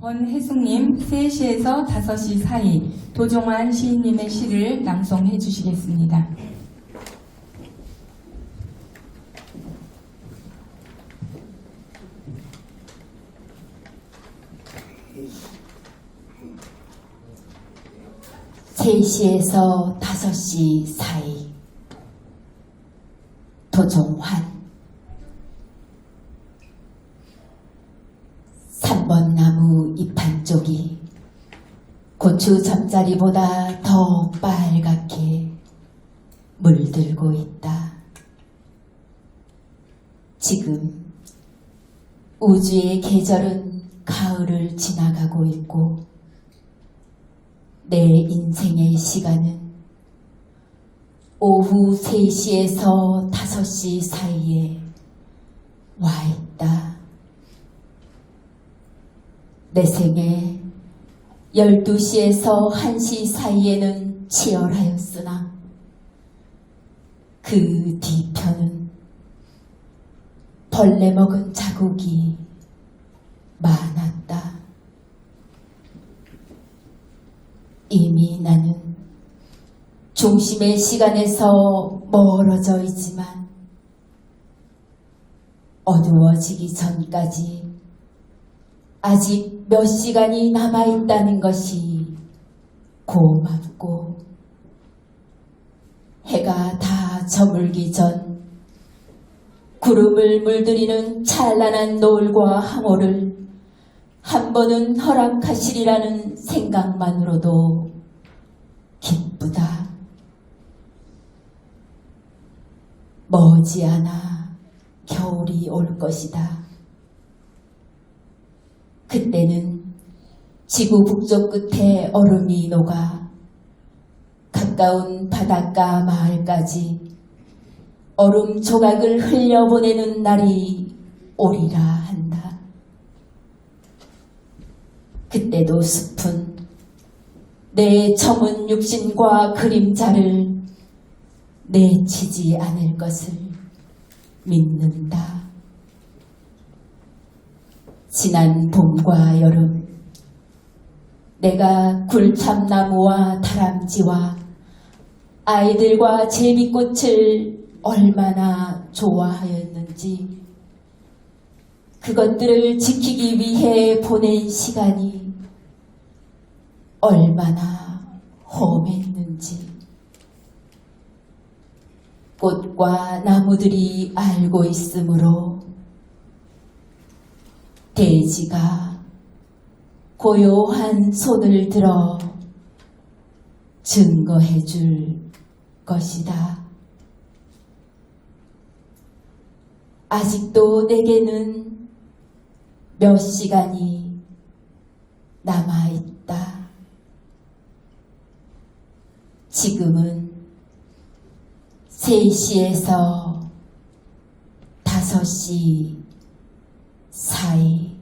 권혜숙님 3시에서 5시 사이 도종환 시인님의 시를 낭송해 주시겠습니다. (3시에서 5시) 사이 도종환. 3번 나무 잎 한쪽이 고추 잠자리보다 더 빨갛게 물들고 있다. 지금 우주의 계절은 가을을 지나가고 있고 내 인생의 시간은 오후 3시에서 5시 사이에 와 있다. 내 생애 12시에서 1시 사이에는 치열하였으나 그 뒤편은 벌레 먹은 자국이 많았다. 이미 나는 중심의 시간에서 멀어져 있지만 어두워지기 전까지 아직 몇 시간이 남아있다는 것이 고맙고, 해가 다 저물기 전 구름을 물들이는 찬란한 노을과 항오를 한 번은 허락하시리라는 생각만으로도 기쁘다. 머지않아 겨울이 올 것이다. 그때는 지구 북쪽 끝에 얼음이 녹아 가까운 바닷가 마을까지 얼음 조각을 흘려보내는 날이 오리라 한다. 그때도 숲은 내 저문 육신과 그림자를 내치지 않을 것을 믿는다. 지난 봄과 여름, 내가 굴참나무와 다람쥐와 아이들과 제비꽃을 얼마나 좋아하였는지, 그것들을 지키기 위해 보낸 시간이 얼마나 험했는지, 꽃과 나무들이 알고 있으므로 대지가 고요한 손을 들어 증거해 줄 것이다. 아직도 내게는 몇 시간이 남아있다. 지금은 3시에서 5시 사이.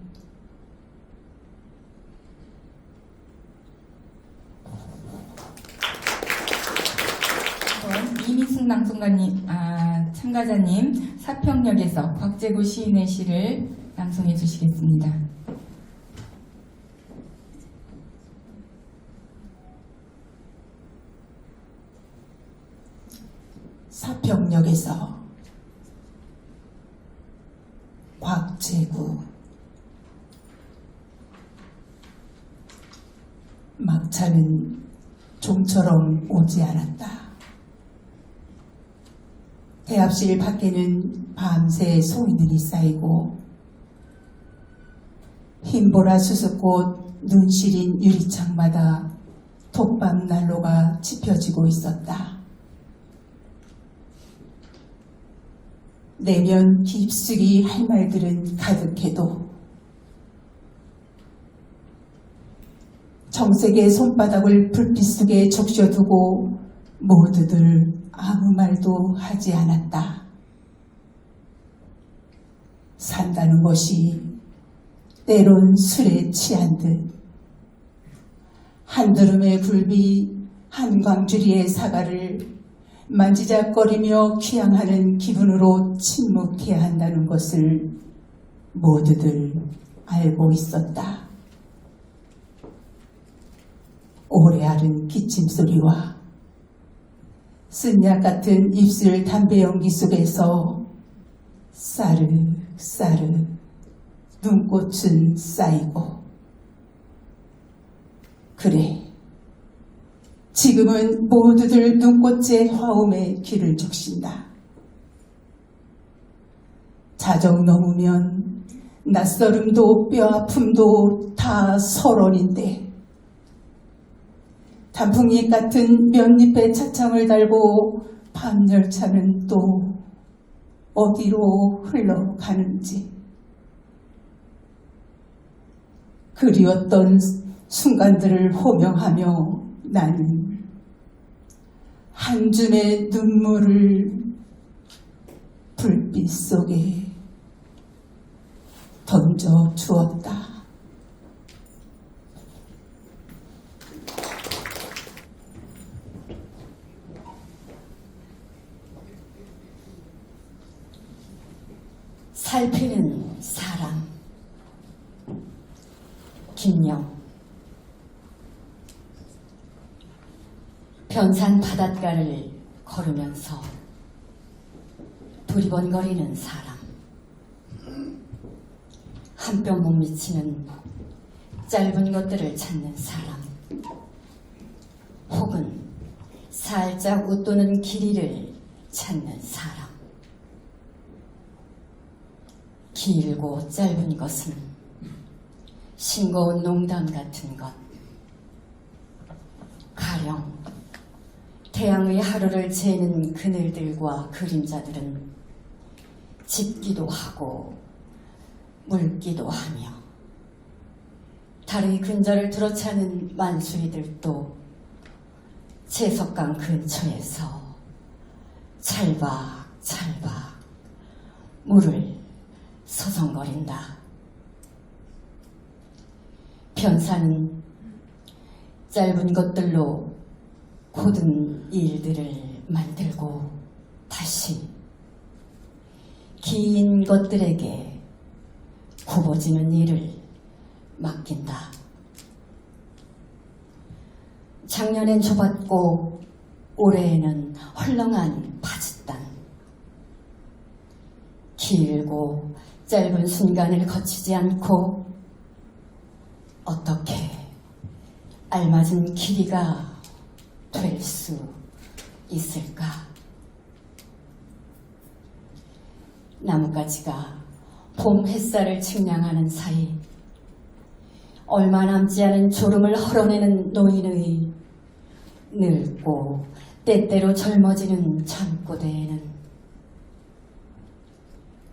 이민숙 낭송가님, 참가자님 사평역에서 곽재구 시인의 시를 낭송해 주시겠습니다. 사평역에서 곽재구. 막차는 좀처럼 오지 않았다. 대합실 밖에는 밤새 소인들이 쌓이고 흰보라 수수꽃 눈시린 유리창마다 톱밥 난로가 지펴지고 있었다. 내면 깊숙이 할 말들은 가득해도 정색의 손바닥을 불빛 속에 적셔두고 모두들 아무 말도 하지 않았다. 산다는 것이 때론 술에 취한 듯 한드름의 굴비 한광주리의 사과를 만지작거리며 귀향하는 기분으로 침묵해야 한다는 것을 모두들 알고 있었다. 오래 앓은 기침소리와 쓴약 같은 입술 담배 연기 속에서 싸르싸르 눈꽃은 쌓이고, 그래, 지금은 모두들 눈꽃의 화음에 귀를 적신다. 자정 넘으면 낯설음도 뼈아픔도 다 설원인데, 단풍잎 같은 면잎에 차창을 달고 밤열차는 또 어디로 흘러가는지. 그리웠던 순간들을 호명하며 나는 한 줌의 눈물을 불빛 속에 던져 주었다. 살피는 사람. 김영. 변산 바닷가를 걸으면서 두리번거리는 사람. 한 뼘 못 미치는 짧은 것들을 찾는 사람. 혹은 살짝 웃도는 길이를 찾는 사람. 길고 짧은 것은 싱거운 농담 같은 것. 가령 태양의 하루를 재는 그늘들과 그림자들은 짚기도 하고 물기도 하며, 달의 근절을 들어차는 만수리들도 채석강 근처에서 찰박찰박 물을 서성거린다. 변사는 짧은 것들로 고든 일들을 만들고 다시 긴 것들에게 굽어지는 일을 맡긴다. 작년엔 좁았고 올해에는 헐렁한 바짓단. 길고 짧은 순간을 거치지 않고 어떻게 알맞은 길이가 될 수 있을까? 나뭇가지가 봄 햇살을 측량하는 사이 얼마 남지 않은 졸음을 헐어내는 노인의 늙고 때때로 젊어지는 잠꼬대에는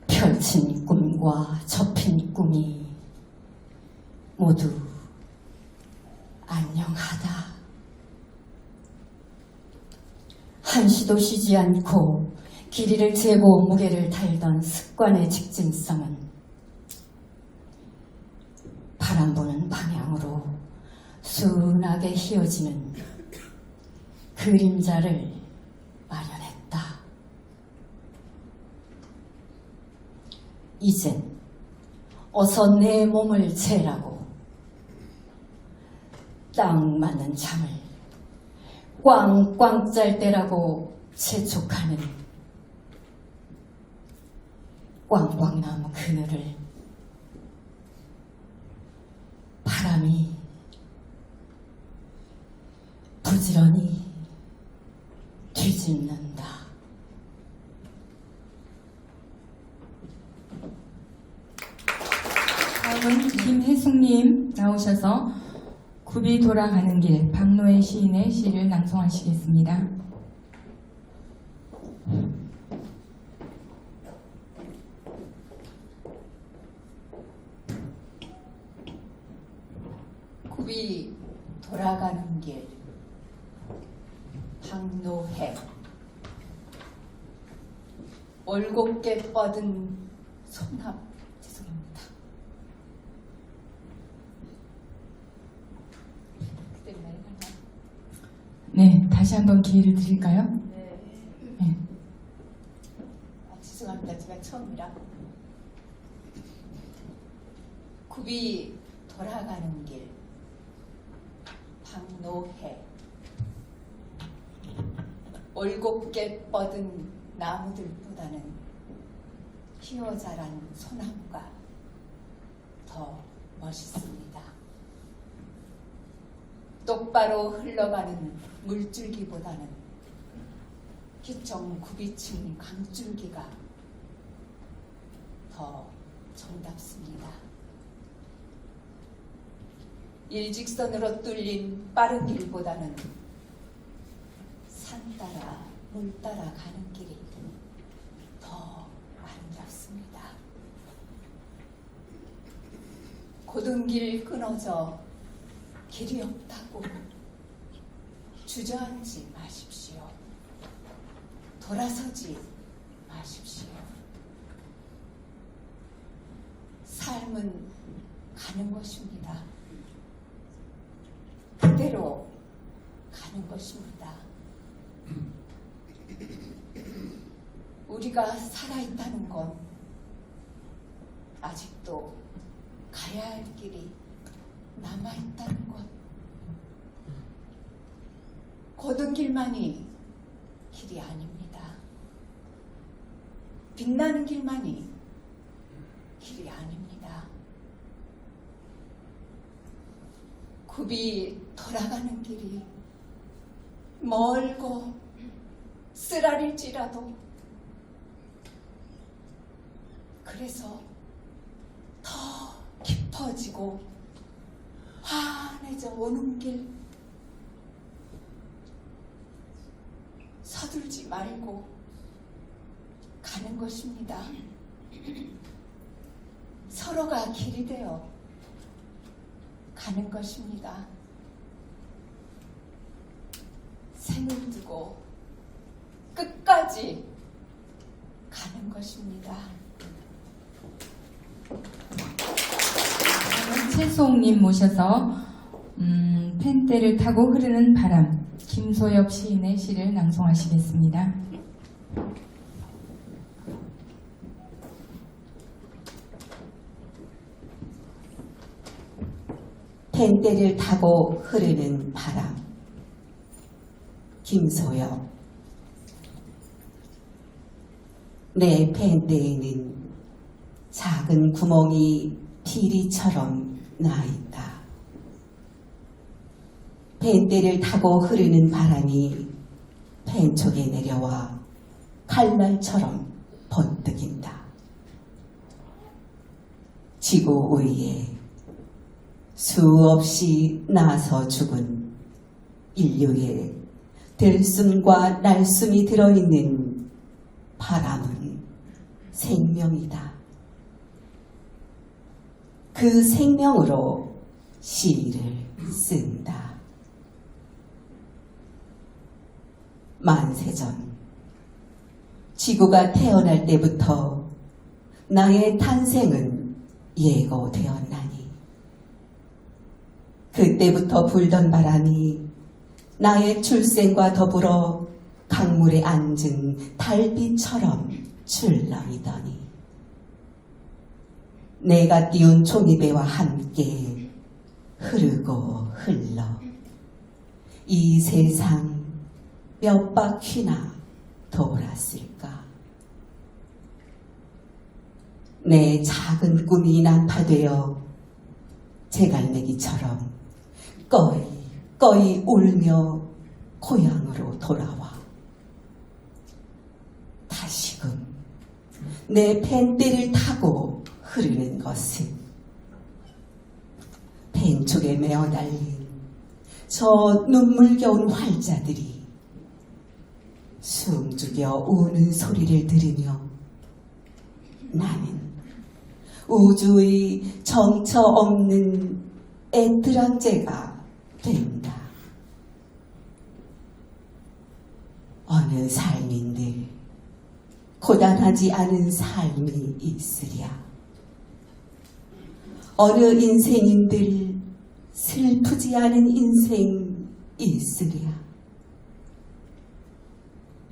펼친 꿈과 접힌 꿈이 모두 안녕하다. 한시도 쉬지 않고 길이를 재고 무게를 달던 습관의 직진성은 바람 부는 방향으로 순하게 휘어지는 그림자를 마련했다. 이젠 어서 내 몸을 재라고 딱 맞는 잠을 꽝꽝 짤 때라고 재촉하는 꽝꽝나무 그늘을 바람이 부지런히 뒤집는다. 다음은 김혜숙님 나오셔서 굽이 돌아가는 길, 박노해 시인의 시를 낭송하시겠습니다. 굽이 돌아가는 길, 박노해. 올곧게 뻗은 손합. 죄송합니다. 그때 말이 나나? 네, 다시 한번 기회를 드릴까요? 네. 네. 죄송합니다. 제가 처음이라. 굽이 돌아가는 길, 박노해. 올곧게 뻗은 나무들보다는 피어자란 소나무가 더 멋있습니다. 똑바로 흘러가는 물줄기보다는 휘청 굽이친 강줄기가 더 정답습니다. 일직선으로 뚫린 빠른 길보다는 산 따라 물 따라 가는 길이 더 아름답습니다. 고든 길 끊어져 길이 없다고 주저앉지 마십시오. 돌아서지 마십시오. 삶은 가는 것입니다. 그대로 가는 것입니다. 우리가 살아있다는 건 아직도 가야 할 길이 남아있다는 것. 고든 길만이 길이 아닙니다. 빛나는 길만이 길이 아닙니다. 굽이 돌아가는 길이 멀고 쓰라릴지라도 그래서 더 깊어지고 환해져 오는 길 서둘지 말고 가는 것입니다. 서로가 길이 되어 가는 것입니다. 생을 두고 끝까지 가는 것입니다. 최수홍님 모셔서 펜대를 타고 흐르는 바람, 김소엽 시인의 시를 낭송하시겠습니다. 펜대를 타고 흐르는 바람. 김소엽. 내 펜대에는 작은 구멍이 피리처럼 나있다. 펜대를 타고 흐르는 바람이 펜촉에 내려와 칼날처럼 번뜩인다. 지구 위에 수없이 나서 죽은 인류의 들숨과 날숨이 들어있는 바람은 생명이다. 그 생명으로 시를 쓴다. 만세전 지구가 태어날 때부터 나의 탄생은 예고되었나니 그때부터 불던 바람이 나의 출생과 더불어 강물에 앉은 달빛처럼 출렁이더니 내가 띄운 종이배와 함께 흐르고 흘러 이 세상 몇 바퀴나 돌았을까. 내 작은 꿈이 난파되어 제갈매기처럼 꺼이 울며 고향으로 돌아와 다시금 내 펜대를 타고 흐르는 것은 펜촉에 메어 달린 저 눈물겨운 활자들이 숨죽여 우는 소리를 들으며 나는 우주의 정처 없는 애뜨랑제가 된다. 어느 삶인들 고단하지 않은 삶이 있으랴. 어느 인생인들 슬프지 않은 인생 있으랴.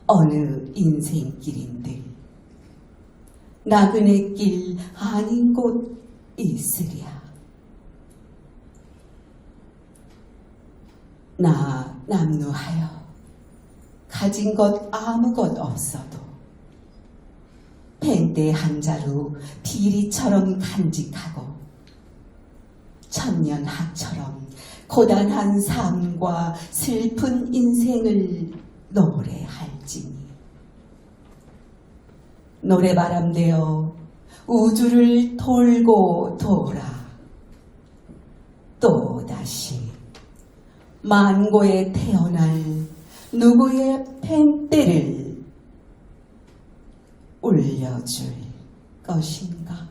어느 인생길인들 나그네 길 아닌 곳 있으랴. 나 남루하여 가진 것 아무것 없어도 펜대 한 자루 비리처럼 간직하고 천년학처럼 고단한 삶과 슬픈 인생을 노래할지니 노래바람 되어 우주를 돌고 돌아 또다시 만고에 태어날 누구의 펜대를 울려줄 것인가?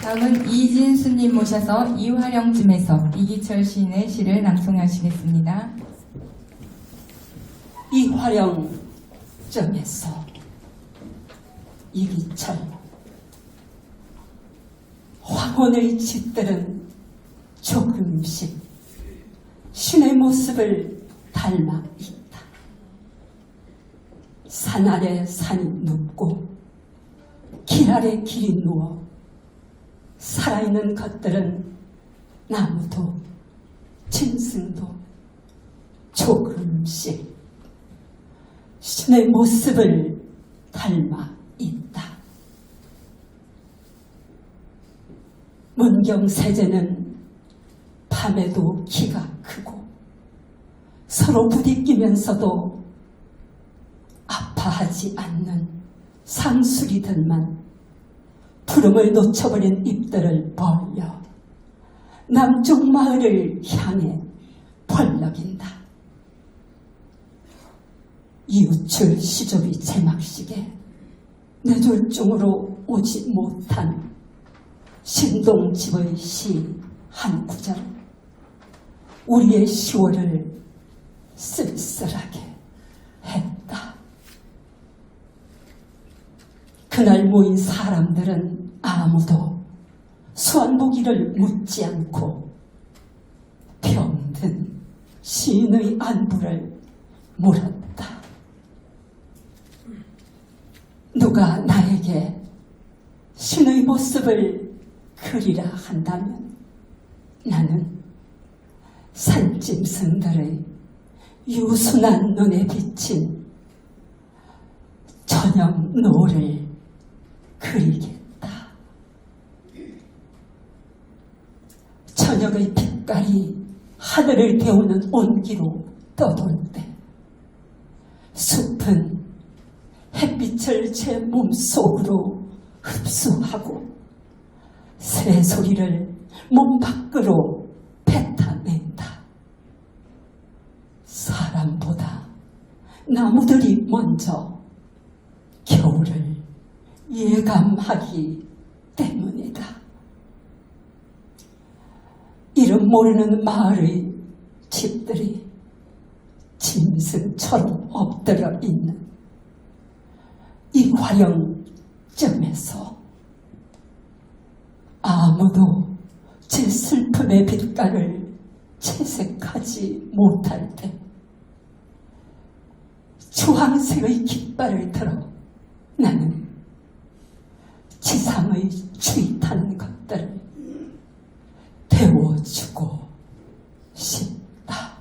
다음은 이진수님 모셔서 이화령쯤에서 이기철 시인의 시를 낭송하시겠습니다. 이화령점에서 이기철 황혼의 집들은 조금씩 신의 모습을 닮아 있다. 산 아래 산이 눕고 길 아래 길이 누워 살아있는 것들은 나무도 짐승도 조금씩 신의 모습을 닮아 있다. 문경세제는 밤에도 키가 크고 서로 부딪히면서도 아파하지 않는 상수리들만 푸름을 놓쳐버린 잎들을 벌려 남쪽 마을을 향해 벌럭인다. 이웃출 시조비 제막식에 뇌졸중으로 오지 못한 신동집의 시 한 구절 우리의 10월을 쓸쓸하게 했다. 그날 모인 사람들은 아무도 수완보기를 묻지 않고 병든 시인의 안부를 물었다. 누가 나에게 신의 모습을 그리라 한다면 나는 산짐승들의 유순한 눈에 비친 저녁 노을을 그리겠다. 저녁의 빛깔이 하늘을 데우는 온기로 떠돌 때 숲은 햇빛을 제 몸속으로 흡수하고 새소리를 몸 밖으로 뱉어낸다. 사람보다 나무들이 먼저 겨울을 예감하기 때문이다. 이름 모르는 마을의 집들이 짐승처럼 엎드려 있는 이 화령점에서 아무도 제 슬픔의 빛깔을 채색하지 못할 때 주황색의 깃발을 들어 나는 지상의 추이타는 것들을 데워주고 싶다.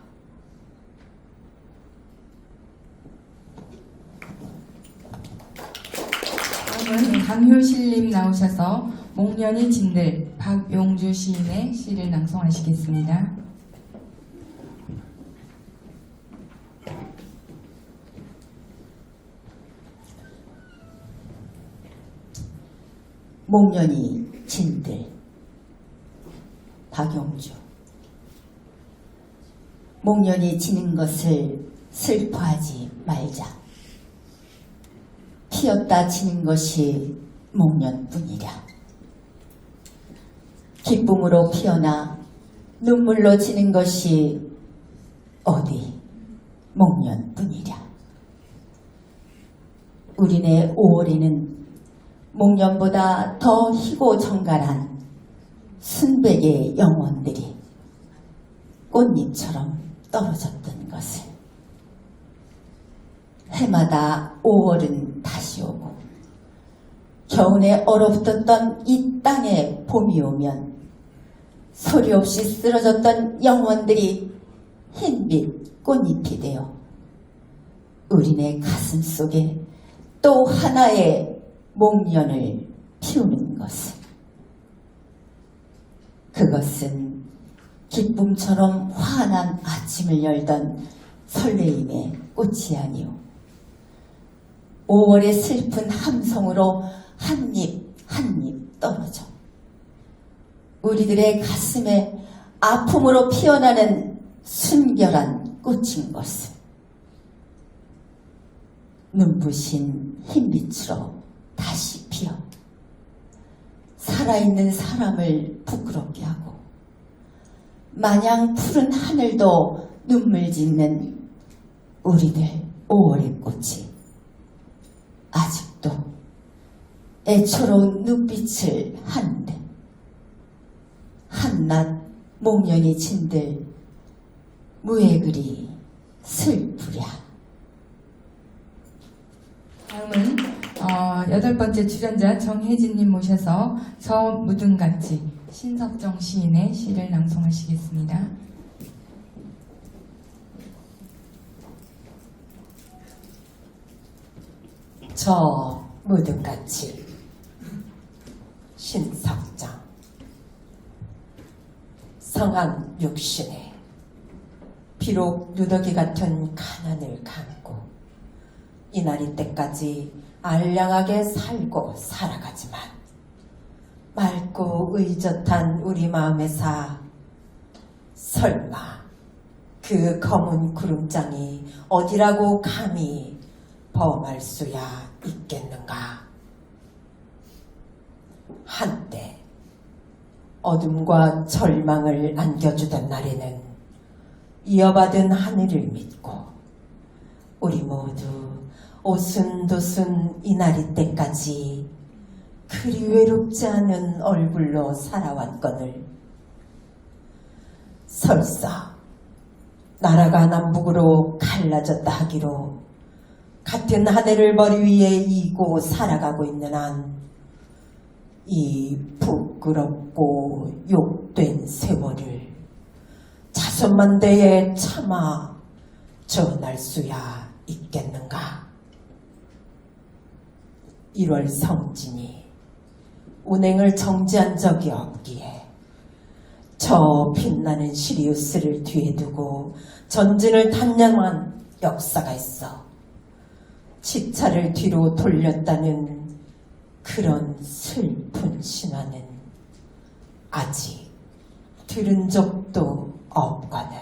다음은 강효실님 나오셔서 목련이 진들 박용주 시인의 시를 낭송하시겠습니다. 목련이 진들 박용주. 목련이 지는 것을 슬퍼하지 말자. 피었다 지는 것이 목련뿐이랴. 기쁨으로 피어나 눈물로 지는 것이 어디 목련뿐이랴. 우리네 5월에는 목련보다 더 희고 정갈한 순백의 영혼들이 꽃잎처럼 떨어졌던 것을 해마다 5월은 다시 오고 겨우내 얼어붙었던 이 땅에 봄이 오면 소리 없이 쓰러졌던 영혼들이 흰빛 꽃잎이 되어 우리네 가슴 속에 또 하나의 목련을 피우는 것은, 그것은 기쁨처럼 환한 아침을 열던 설레임의 꽃이 아니오. 5월의 슬픈 함성으로 한 입 한 입 떨어져 우리들의 가슴에 아픔으로 피어나는 순결한 꽃인 것은, 눈부신 흰빛으로 다시 피어 살아있는 사람을 부끄럽게 하고 마냥 푸른 하늘도 눈물 짓는 우리들 5월의 꽃이 아직도 애초로운 눈빛을 하는데, 한낱 목련이 진들 무에 그리 슬프랴. 다음은 8번째 출연자 정혜진님 모셔서 저 무등같이 신석정 시인의 시를 낭송하시겠습니다. 저 무등같이 신석정. 성한 육신에 비록 누더기 같은 가난을 감고 이날이 때까지 알량하게 살고 살아가지만, 맑고 의젓한 우리 마음에서 설마 그 검은 구름장이 어디라고 감히 범할 수야 있겠는가. 한때 어둠과 절망을 안겨주던 날에는 이어받은 하늘을 믿고 우리 모두 오순도순 이날이 때까지 그리 외롭지 않은 얼굴로 살아왔거늘, 설사 나라가 남북으로 갈라졌다 하기로 같은 하늘을 머리 위에 이고 살아가고 있는 한, 이 부끄럽고 욕된 세월을 자손만대에 참아 전할 수야 있겠는가. 1월 성진이 운행을 정지한 적이 없기에 저 빛나는 시리우스를 뒤에 두고 전진을 단념한 역사가 있어 지차를 뒤로 돌렸다는 그런 슬픈 신화는 아직 들은 적도 없거늘.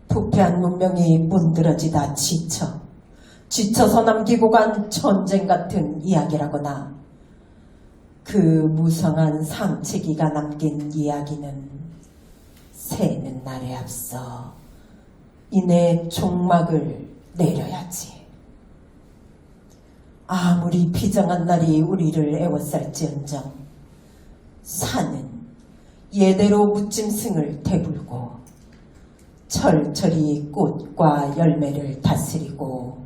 부패한 문명이 문드러지다 지쳐서 남기고 간 전쟁 같은 이야기라거나 그 무성한 상체기가 남긴 이야기는 새는 날에 앞서 이내 종막을 내려야지. 아무리 비장한 날이 우리를 애워쌀지언정 산은 예대로 무짐승을 대불고 철철이 꽃과 열매를 다스리고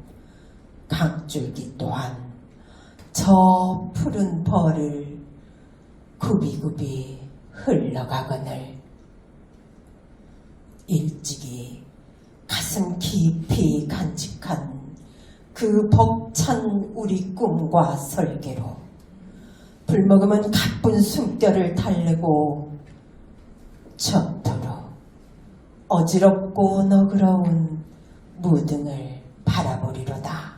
강줄기 또한 저 푸른 벌을 굽이굽이 흘러가거늘. 일찍이 가슴 깊이 간직한 그 벅찬 우리 꿈과 설계로 불먹으면 가쁜 숨결을 달래고 저토록 어지럽고 너그러운 무등을 바라보리로다.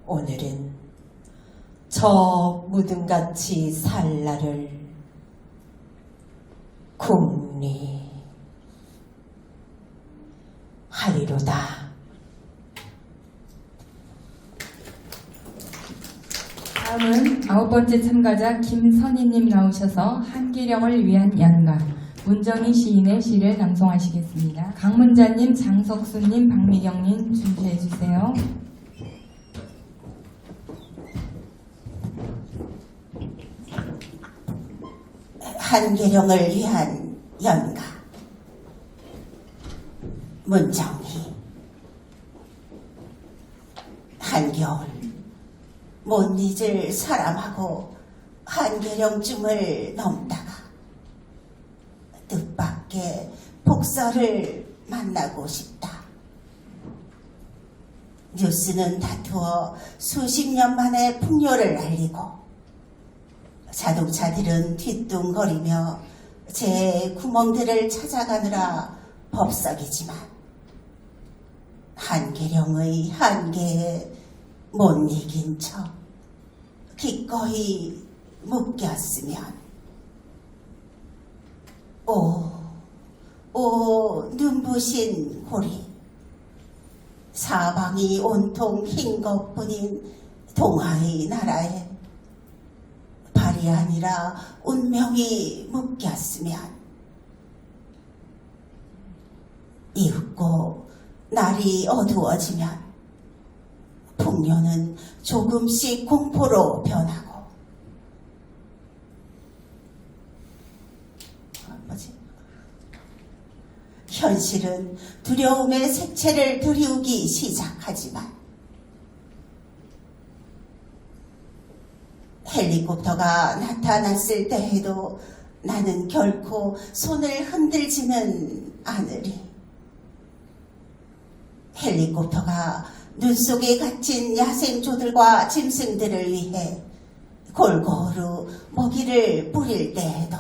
오늘은 저 무등같이 살 날을 궁리하리로다. 다음은 9번째 참가자 김선희님 나오셔서 한기령을 위한 연가 문정희 시인의 시를 낭송하시겠습니다. 강문자님, 장석수님, 박미경님 준비해 주세요. 한계령을 위한 연가 문정희. 한겨울 못 잊을 사람하고 한계령쯤을 넘다가 뜻밖의 복서를 만나고 싶다. 뉴스는 다투어 수십 년 만에 풍요를 알리고 자동차들은 뒤뚱거리며 제 구멍들을 찾아가느라 법석이지만 한계령의 한계에 못 이긴 척 기꺼이 묶였으면 오 눈부신 호리 사방이 온통 흰 것뿐인 동아의 나라에 발이 아니라 운명이 묶였으면 이윽고 날이 어두워지면 풍요는 조금씩 공포로 변하고 현실은 두려움의 색채를 드리우기 시작하지만 헬리콥터가 나타났을 때에도 나는 결코 손을 흔들지는 않으리. 헬리콥터가 눈 속에 갇힌 야생조들과 짐승들을 위해 골고루 먹이를 뿌릴 때에도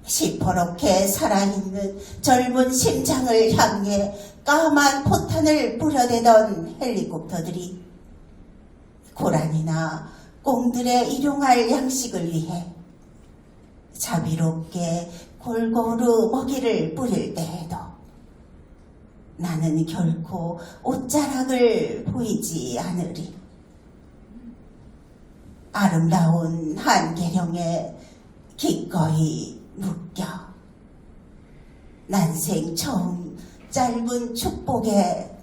시퍼렇게 살아있는 젊은 심장을 향해 까만 포탄을 뿌려대던 헬리콥터들이 고란이나 꽁들의 일용할 양식을 위해 자비롭게 골고루 먹이를 뿌릴 때에도 나는 결코 옷자락을 보이지 않으리. 아름다운 한계령에 기꺼이 묶여 난생 처음 짧은 축복에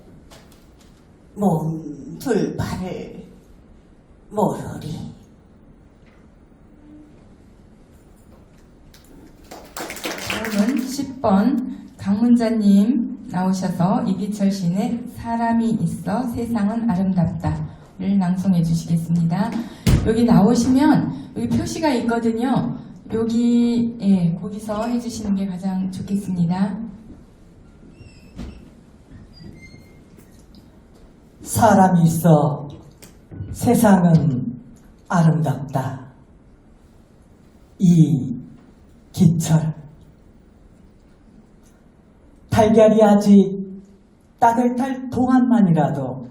몸 둘발을 모르리. 다음은 10번 강문자님 나오셔서 이기철 시인의 사람이 있어 세상은 아름답다를 낭송해 주시겠습니다. 여기 나오시면 여기 표시가 있거든요. 여기 거기서 해주시는 게 가장 좋겠습니다. 사람이 있어 세상은 아름답다. 이기철. 달걀이 아직 따뜻할 동안만이라도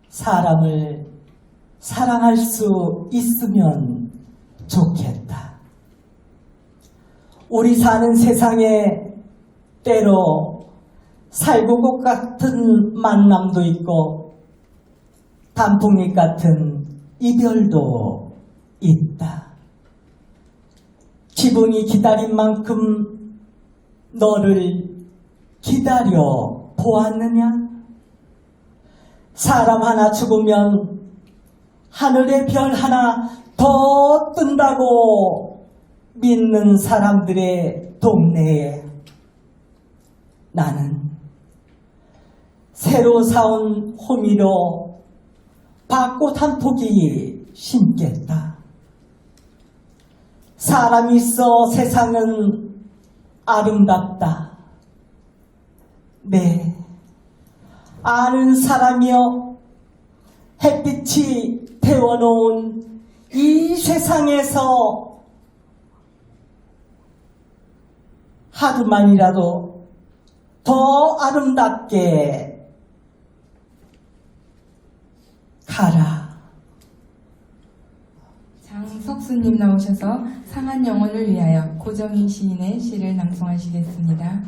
사람을 사랑할 수 있으면 좋겠다. 우리 사는 세상에 때로 살구 것 같은 만남도 있고 단풍잎 같은 이별도 있다. 지붕이 기다린 만큼 너를 기다려 보았느냐? 사람 하나 죽으면 하늘의 별 하나 더 뜬다고 믿는 사람들의 동네에 나는 새로 사온 호미로 밭꽃 한 포기 심겠다. 사람이 있어 세상은 아름답다. 네, 아는 사람이여 햇빛이 태워놓은 이 세상에서 하루만이라도 더 아름답게 가라. 장석수님 나오셔서 상한 영혼을 위하여 고정희 시인의 시를 낭송하시겠습니다.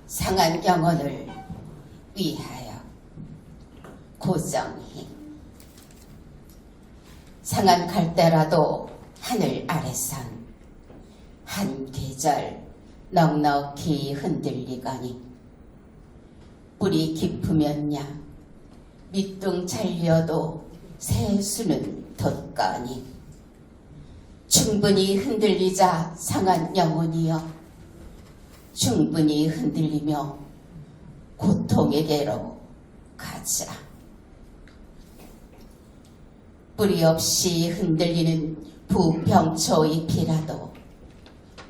상한 영혼을 위하여 고정희. 상한 갈대라도 하늘 아래선 한 계절 넉넉히 흔들리거니 뿌리 깊으면야 밑둥 잘려도 새수는 돋거니 충분히 흔들리자 상한 영혼이여, 충분히 흔들리며 고통에게로 가자. 뿌리 없이 흔들리는 부병초 잎이라도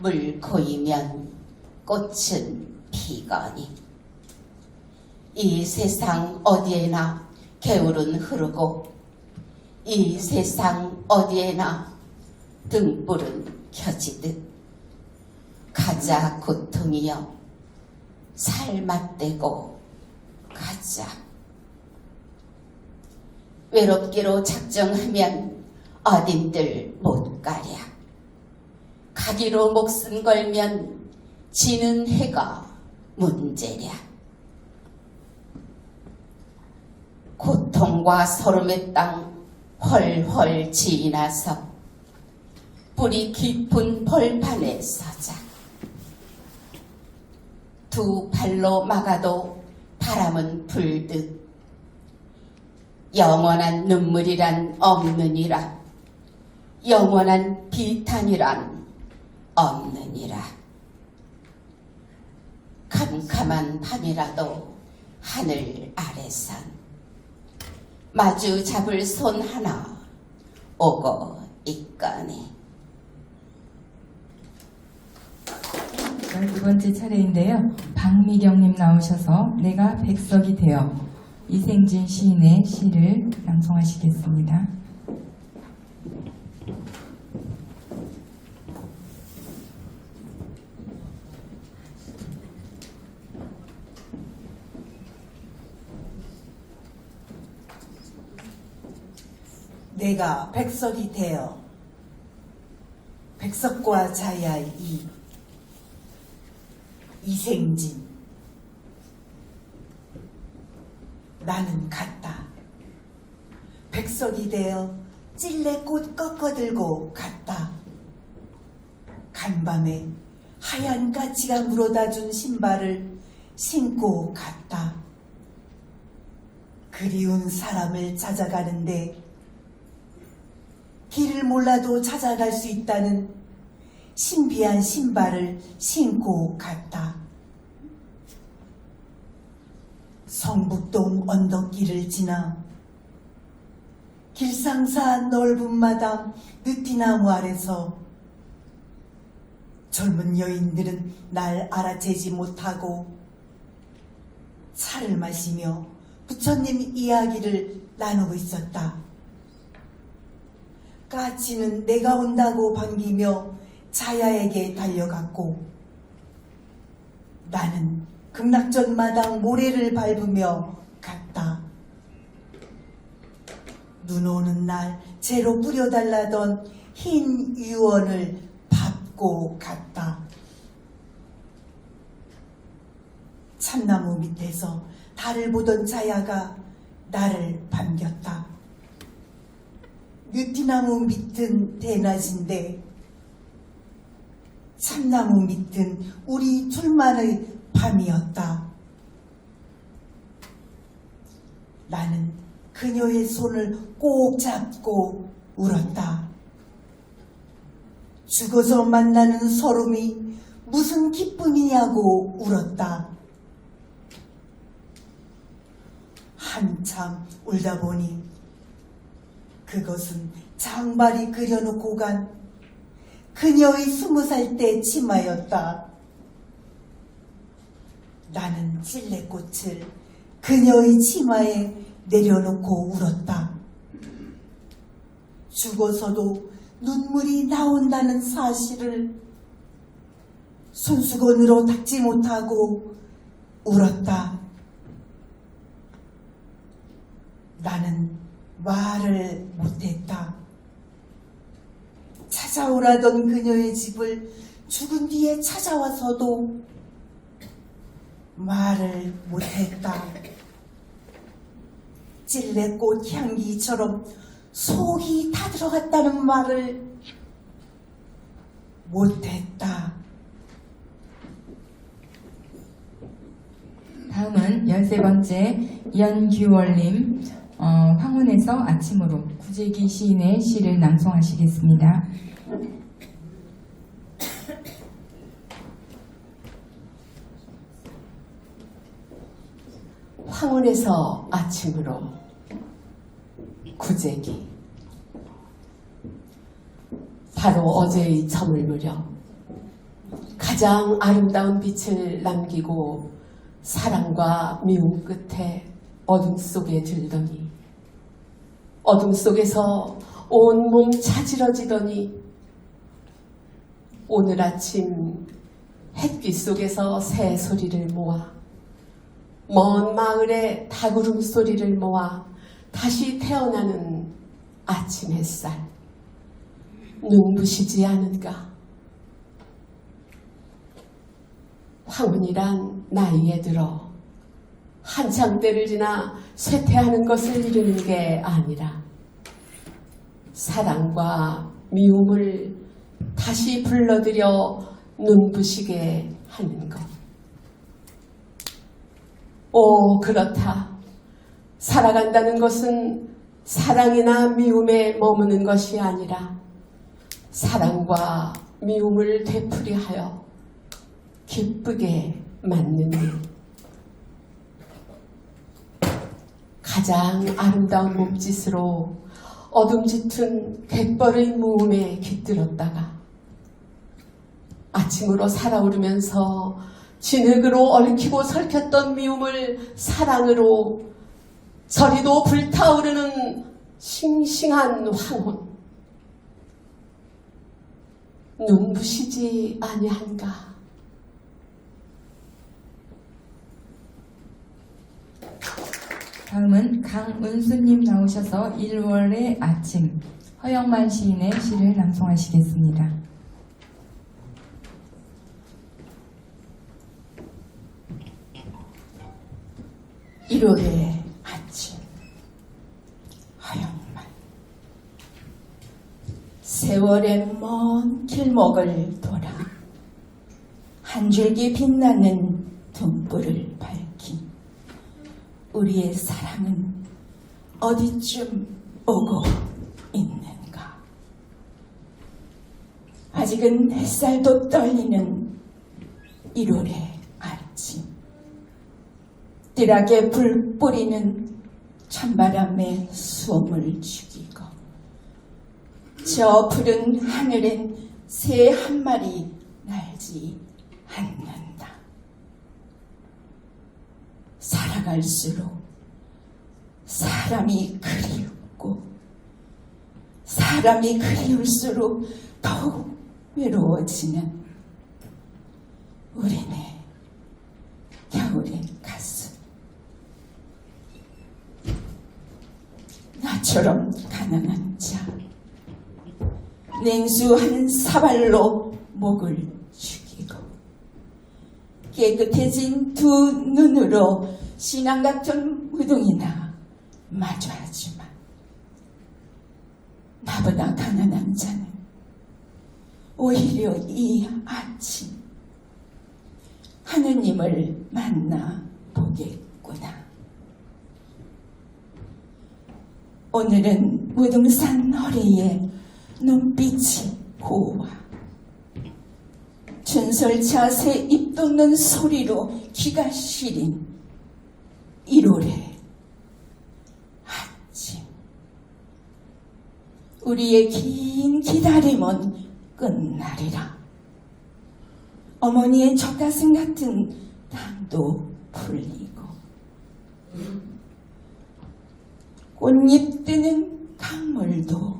물 고이면 꽃은 피거니, 이 세상 어디에나 개울은 흐르고 이 세상 어디에나 등불은 켜지듯 가자 고통이여, 살 맞대고 가자. 외롭기로 작정하면 어딘들 못 가랴. 가기로 목숨 걸면 지는 해가 문제랴. 고통과 서름의 땅 헐헐 지나서 뿌리 깊은 벌판에 서자. 두 팔로 막아도 바람은 불듯 영원한 눈물이란 없느니라. 영원한 비탄이란 없느니라. 캄캄한 밤이라도 하늘 아래선 마주 잡을 손 하나 오고 있거니. 12번째 차례인데요. 박미경님 나오셔서 내가 백석이 되어 이생진 시인의 시를 낭송하시겠습니다. 내가 백석이 되어 백석과 자야의 이생진. 나는 갔다. 백석이 되어 찔레꽃 꺾어들고 갔다. 간밤에 하얀 까치가 물어다 준 신발을 신고 갔다. 그리운 사람을 찾아가는데 길을 몰라도 찾아갈 수 있다는 신비한 신발을 신고 갔다. 성북동 언덕길을 지나 길상사 넓은 마당 느티나무 아래서 젊은 여인들은 날 알아채지 못하고 차를 마시며 부처님 이야기를 나누고 있었다. 까치는 내가 온다고 반기며 자야에게 달려갔고, 나는 극락전 마당 모래를 밟으며 갔다. 눈 오는 날 재로 뿌려달라던 흰 유언을 밟고 갔다. 참나무 밑에서 달을 보던 자야가 나를 반겼다. 느티나무 밑은 대낮인데 참나무 밑은 우리 둘만의 밤이었다. 나는 그녀의 손을 꼭 잡고 울었다. 죽어서 만나는 서름이 무슨 기쁨이냐고 울었다. 한참 울다 보니 그것은 장발이 그려놓고 간 그녀의 20살 때 치마였다. 나는 찔레꽃을 그녀의 치마에 내려놓고 울었다. 죽어서도 눈물이 나온다는 사실을 손수건으로 닦지 못하고 울었다. 나는 말을 못했다. 찾아오라던 그녀의 집을 죽은 뒤에 찾아와서도 말을 못했다. 찔레꽃 향기처럼 속이 다 들어갔다는 말을 못했다. 다음은 13번째 연규월님, 황혼에서 아침으로 구재기 시인의 시를 낭송하시겠습니다. 황혼에서 아침으로 구제기. 바로 어제의 저물 무렵 가장 아름다운 빛을 남기고 사랑과 미움 끝에 어둠 속에 들더니 어둠 속에서 온몸 차지러지더니 오늘 아침 햇빛 속에서 새 소리를 모아 먼 마을의 닭울음 소리를 모아 다시 태어나는 아침 햇살. 눈부시지 않은가? 황혼이란 나이에 들어 한참 때를 지나 쇠퇴하는 것을 이루는 게 아니라 사랑과 미움을 다시 불러들여 눈부시게 하는 것. 오, 그렇다. 살아간다는 것은 사랑이나 미움에 머무는 것이 아니라 사랑과 미움을 되풀이하여 기쁘게 맞는 일. 가장 아름다운 몸짓으로 어둠 짙은 갯벌의 무음에 깃들었다가 아침으로 살아오르면서 진흙으로 얽히고 설켰던 미움을 사랑으로 저리도 불타오르는 싱싱한 황혼. 눈부시지 아니한가? 다음은 강은수님 나오셔서 1월의 아침 허영만 시인의 시를 낭송하시겠습니다. 일월의 아침 허영만. 세월의 먼 길목을 돌아 한 줄기 빛나는 등불을 밝힌 우리의 사랑은 어디쯤 오고 있는가? 아직은 햇살도 떨리는 1월의 아침. 뜰하게 불 뿌리는 찬바람에 숨을 죽이고 저 푸른 하늘엔 새 한 마리 날지 않는다. 살아갈수록 사람이 그리웠고 사람이 그리울수록 더욱 외로워지는 우리네 겨울의 가슴. 나처럼 가난한 자, 냉수한 사발로 목을 죽이고 깨끗해진 두 눈으로 신앙 같은 무등이나 마주하지만 나보다 가난한 자는 오히려 이 아침 하느님을 만나 보겠구나. 오늘은 무등산 허리에 눈빛이 고와 춘설차 새 잎 돋는 소리로 기가 시린 1월의 아침. 우리의 긴 기다림은 끝나리라. 어머니의 젖가슴 같은 땀도 풀리고 꽃잎 뜨는 강물도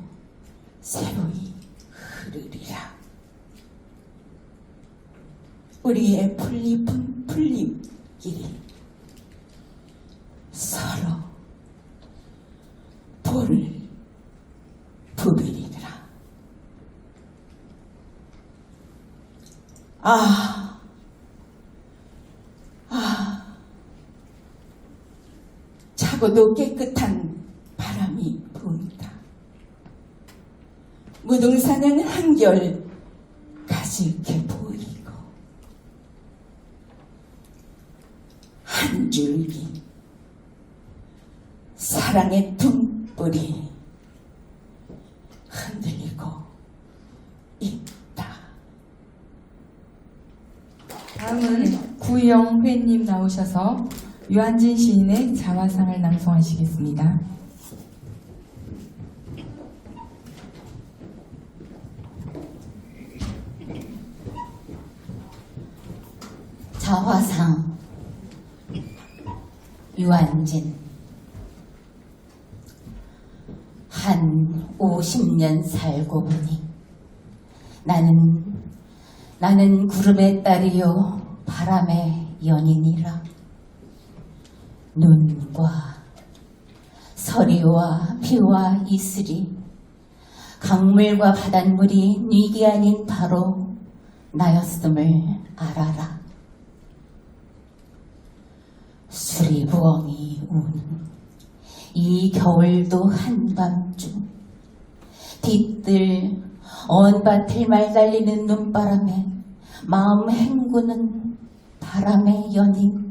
새로이 흐르리라. 우리의 풀잎은 풀잎끼리 서로 볼을 부비리라. 차고도 깨끗한 바람이 분다. 무등산은 한결 가직해 보이고 한 줄기 사랑의 등불이 흔들리고 있다. 다음은 구영회님 나오셔서 유한진 시인의 자화상을 낭송하시겠습니다. 자화상 유한진. 한 50년 살고 보니 나는 구름의 딸이요 바람의 연인이라. 눈과 서리와 비와 이슬이 강물과 바닷물이 네게 아닌 바로 나였음을 알아라. 수리부엉이 우는 이 겨울도 한밤중 뒤뜰 언 밭을 말달리는 눈바람에 마음 헹구는 바람의 연인.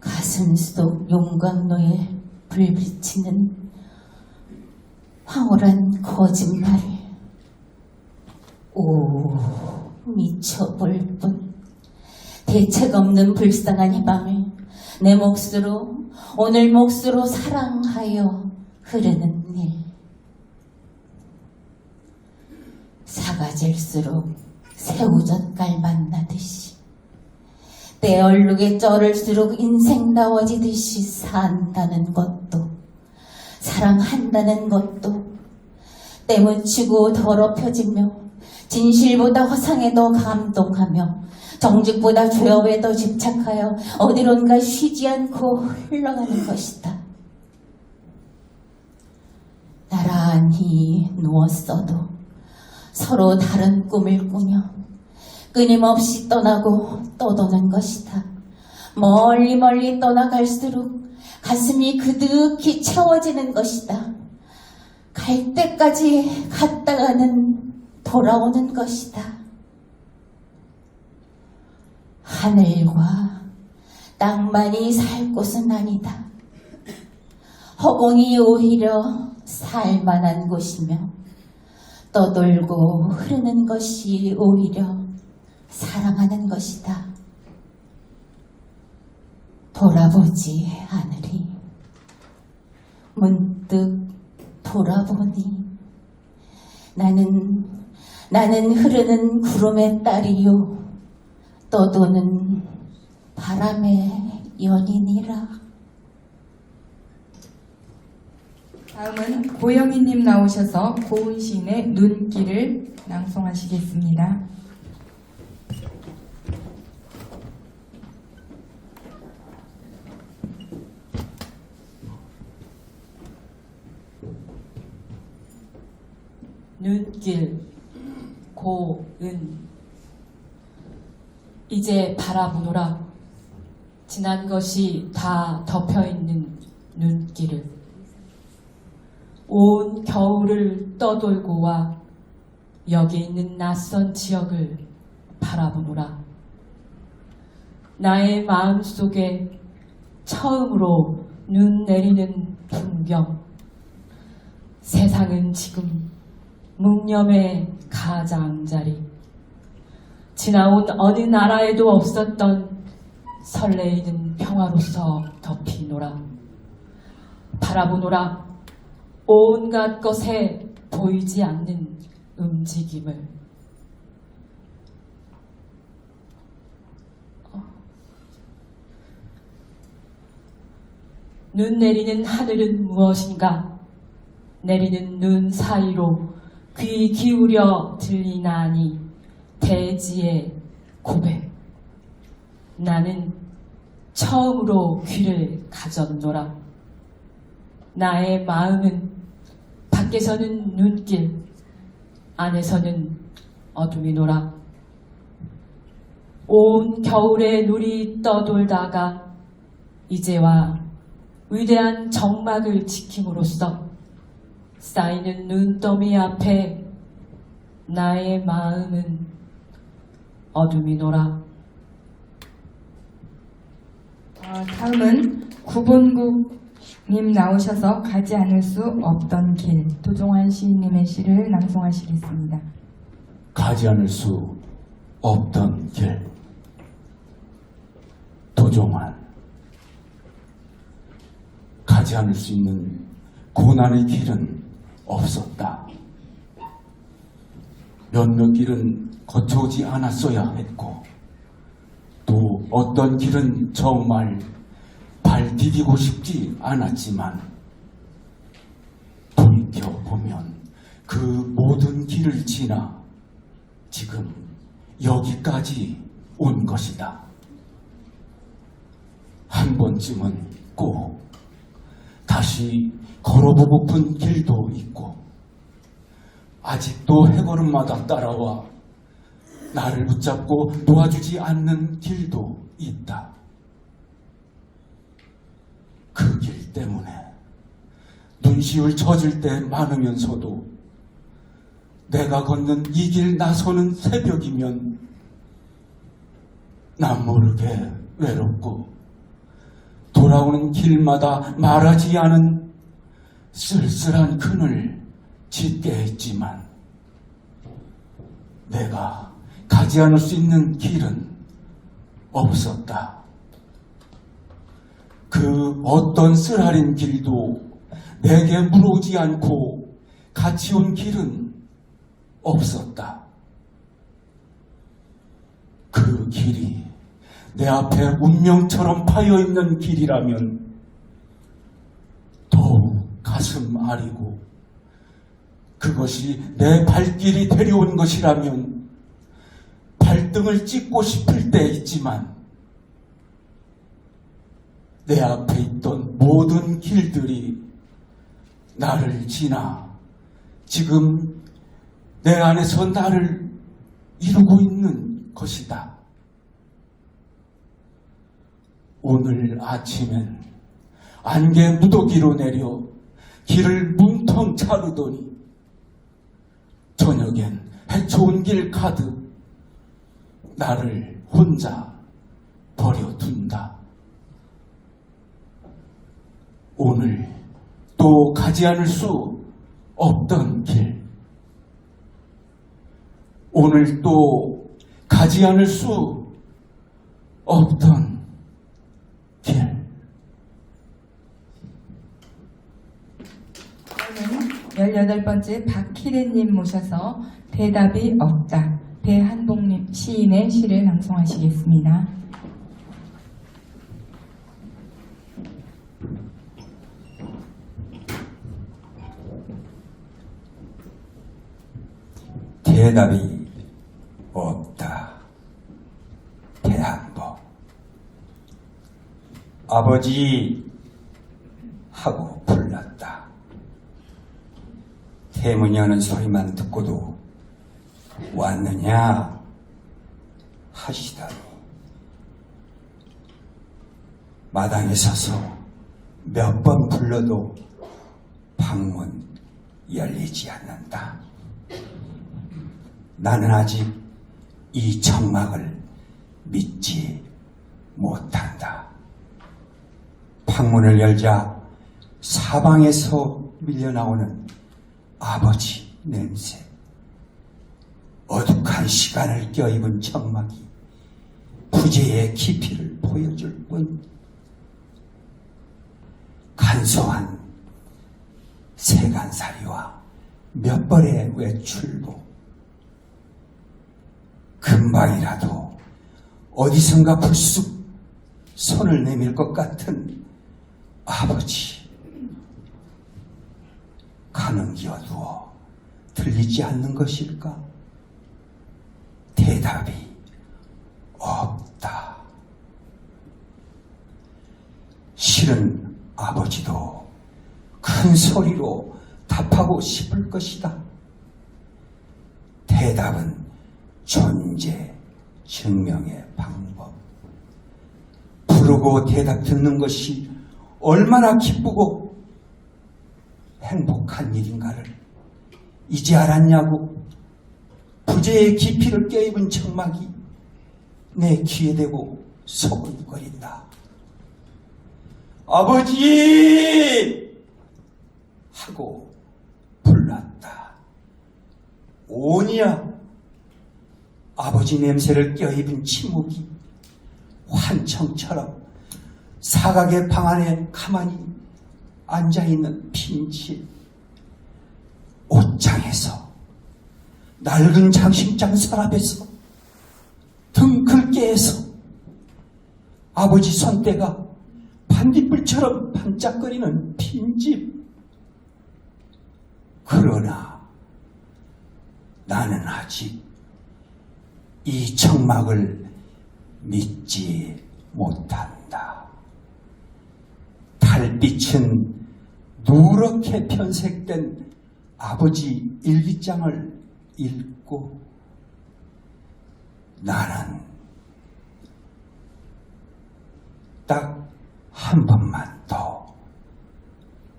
가슴 속 용광로에 불비치는 황홀한 거짓말. 오, 미쳐볼 뿐. 대책 없는 불쌍한 이 밤을 내 몫으로, 오늘 몫으로 사랑하여 흐르는 일. 사가질수록 새우젓갈 만나듯이 때 얼룩에 쩔을수록 인생다워지듯이 산다는 것도 사랑한다는 것도 때묻히고 더럽혀지며 진실보다 허상에 더 감동하며 정직보다 죄업에 더 집착하여 어디론가 쉬지 않고 흘러가는 것이다. 나란히 누웠어도 서로 다른 꿈을 꾸며 끊임없이 떠나고 떠도는 것이다. 멀리 멀리 떠나갈수록 가슴이 그득히 채워지는 것이다. 갈 때까지 갔다가는 돌아오는 것이다. 하늘과 땅만이 살 곳은 아니다. 허공이 오히려 살만한 곳이며 떠돌고 흐르는 것이 오히려 사랑하는 것이다. 돌아보지 않으리. 문득 돌아보니 나는 흐르는 구름의 딸이요 떠도는 바람의 연인이라. 다음은 고영희님 나오셔서 고은 시인의 눈길을 낭송하시겠습니다. 눈길 고은. 이제 바라보노라. 지난 것이 다 덮여있는 눈길을. 온 겨울을 떠돌고 와 여기 있는 낯선 지역을 바라보노라. 나의 마음속에 처음으로 눈 내리는 풍경. 세상은 지금 묵념의 가장자리. 지나온 어느 나라에도 없었던 설레이는 평화로서 덮이노라. 바라보노라. 온갖 것에 보이지 않는 움직임을. 눈 내리는 하늘은 무엇인가? 내리는 눈 사이로 귀 기울여 들리나니 대지의 고백. 나는 처음으로 귀를 가졌노라. 나의 마음은 밖에서는 눈길, 안에서는 어둠이노라. 온 겨울에 눈이 떠돌다가 이제와 위대한 정막을 지킴으로써 쌓이는 눈더미 앞에 나의 마음은 어둠이노라. 다음은 구본국님 나오셔서 가지 않을 수 없던 길, 도종환 시인님의 시를 낭송하시겠습니다. 가지 않을 수 없던 길. 도종환 도종환, 가지 않을 수 있는 고난의 길은 없었다. 몇몇 길은 거쳐오지 않았어야 했고, 또 어떤 길은 정말 발 디디고 싶지 않았지만, 돌이켜보면 그 모든 길을 지나 지금 여기까지 온 것이다. 한 번쯤은 꼭 다시 걸어보고픈 길도 있고, 아직도 해걸음마다 따라와 나를 붙잡고 놓아주지 않는 길도 있다. 그 길 때문에 눈시울 젖을 때 많으면서도 내가 걷는 이 길 나서는 새벽이면 난 모르게 외롭고, 돌아오는 길마다 말하지 않은 쓸쓸한 그늘 짓게 했지만, 내가 가지 않을 수 있는 길은 없었다. 그 어떤 쓰라린 길도 내게 물어오지 않고 같이 온 길은 없었다. 그 길이 내 앞에 운명처럼 파여있는 길이라면 더욱 가슴 아리고, 그것이 내 발길이 데려온 것이라면 발등을 찍고 싶을 때 있지만, 내 앞에 있던 모든 길들이 나를 지나 지금 내 안에서 나를 이루고 있는 것이다. 오늘 아침엔 안개 무더기로 내려 길을 뭉텅 차르더니, 저녁엔 헤쳐온 길 가득 나를 혼자 버려둔다. 오늘 또 가지 않을 수 없던 길, 오늘 또 가지 않을 수 없던 길. 다음은 18번째 박희래님 모셔서 대답이 없다, 배한복님 시인의 시를 낭송하시겠습니다. 대답이 없다. 배한복. 아버지 하고 불렀다. 대문이 여는 소리만 듣고도 왔느냐 하시더니, 마당에 서서 몇 번 불러도 방문 열리지 않는다. 나는 아직 이 청막을 믿지 못한다. 방문을 열자 사방에서 밀려나오는 아버지 냄새, 어둑한 시간을 껴입은 청막이 부재의 깊이를 보여줄 뿐, 간소한 세간살이와 몇 벌의 외출보, 금방이라도 어디선가 불쑥 손을 내밀 것 같은 아버지, 가는 기어두어 들리지 않는 것일까? 대답이 없다. 실은 아버지도 큰 소리로 답하고 싶을 것이다. 대답은 존재 증명의 방법. 부르고 대답 듣는 것이 얼마나 기쁘고 행복한 일인가를 이제 알았냐고. 부재의 깊이를 껴입은 청막이 내 귀에 대고 소곤거린다. 아버지! 하고 불렀다. 오니야. 아버지 냄새를 껴입은 침묵이 환청처럼 사각의 방 안에 가만히 앉아있는 빈집, 옷장에서 낡은 장식장 서랍에서 등 긁게에서 아버지 손때가 반딧불처럼 반짝거리는 빈집. 그러나 나는 아직 이 청막을 믿지 못한다. 달빛은 누렇게 편색된 아버지 일기장을 읽고 나는 딱 한 번만 더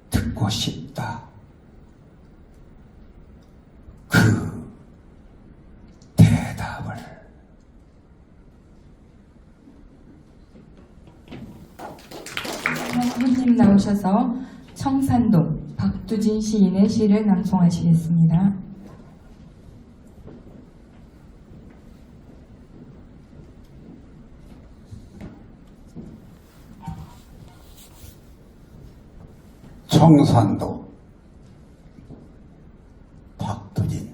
듣고 싶다. 그 대답을. 형님 나오셔서 청산동 박두진 시인의 시를 낭송하시겠습니다. 청산도 박두진.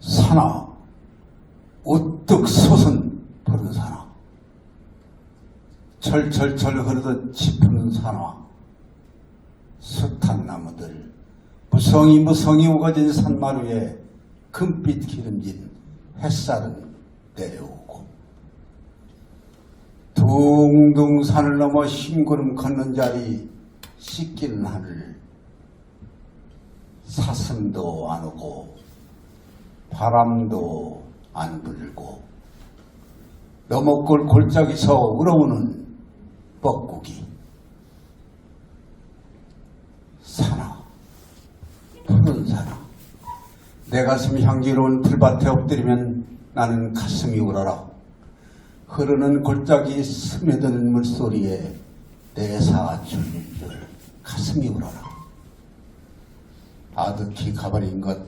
사나 우뚝 솟은 푸른 사나, 철철철 흐르듯 짚푸는 사나, 숱한 나무들, 무성이 우거진 산마루에 금빛 기름진 햇살은 내려오고, 둥둥 산을 넘어 흰구름 걷는 자리 씻기는 하늘, 사슴도 안 오고 바람도 안 불고 너머골 골짜기서 우러오는 뻐꾸기. 사나, 푸른 사나, 내 가슴 향기로운 풀밭에 엎드리면 나는 가슴이 울어라. 흐르는 골짜기 스며드는 물소리에 내사 줄줄 가슴이 울어라. 아득히 가버린 것,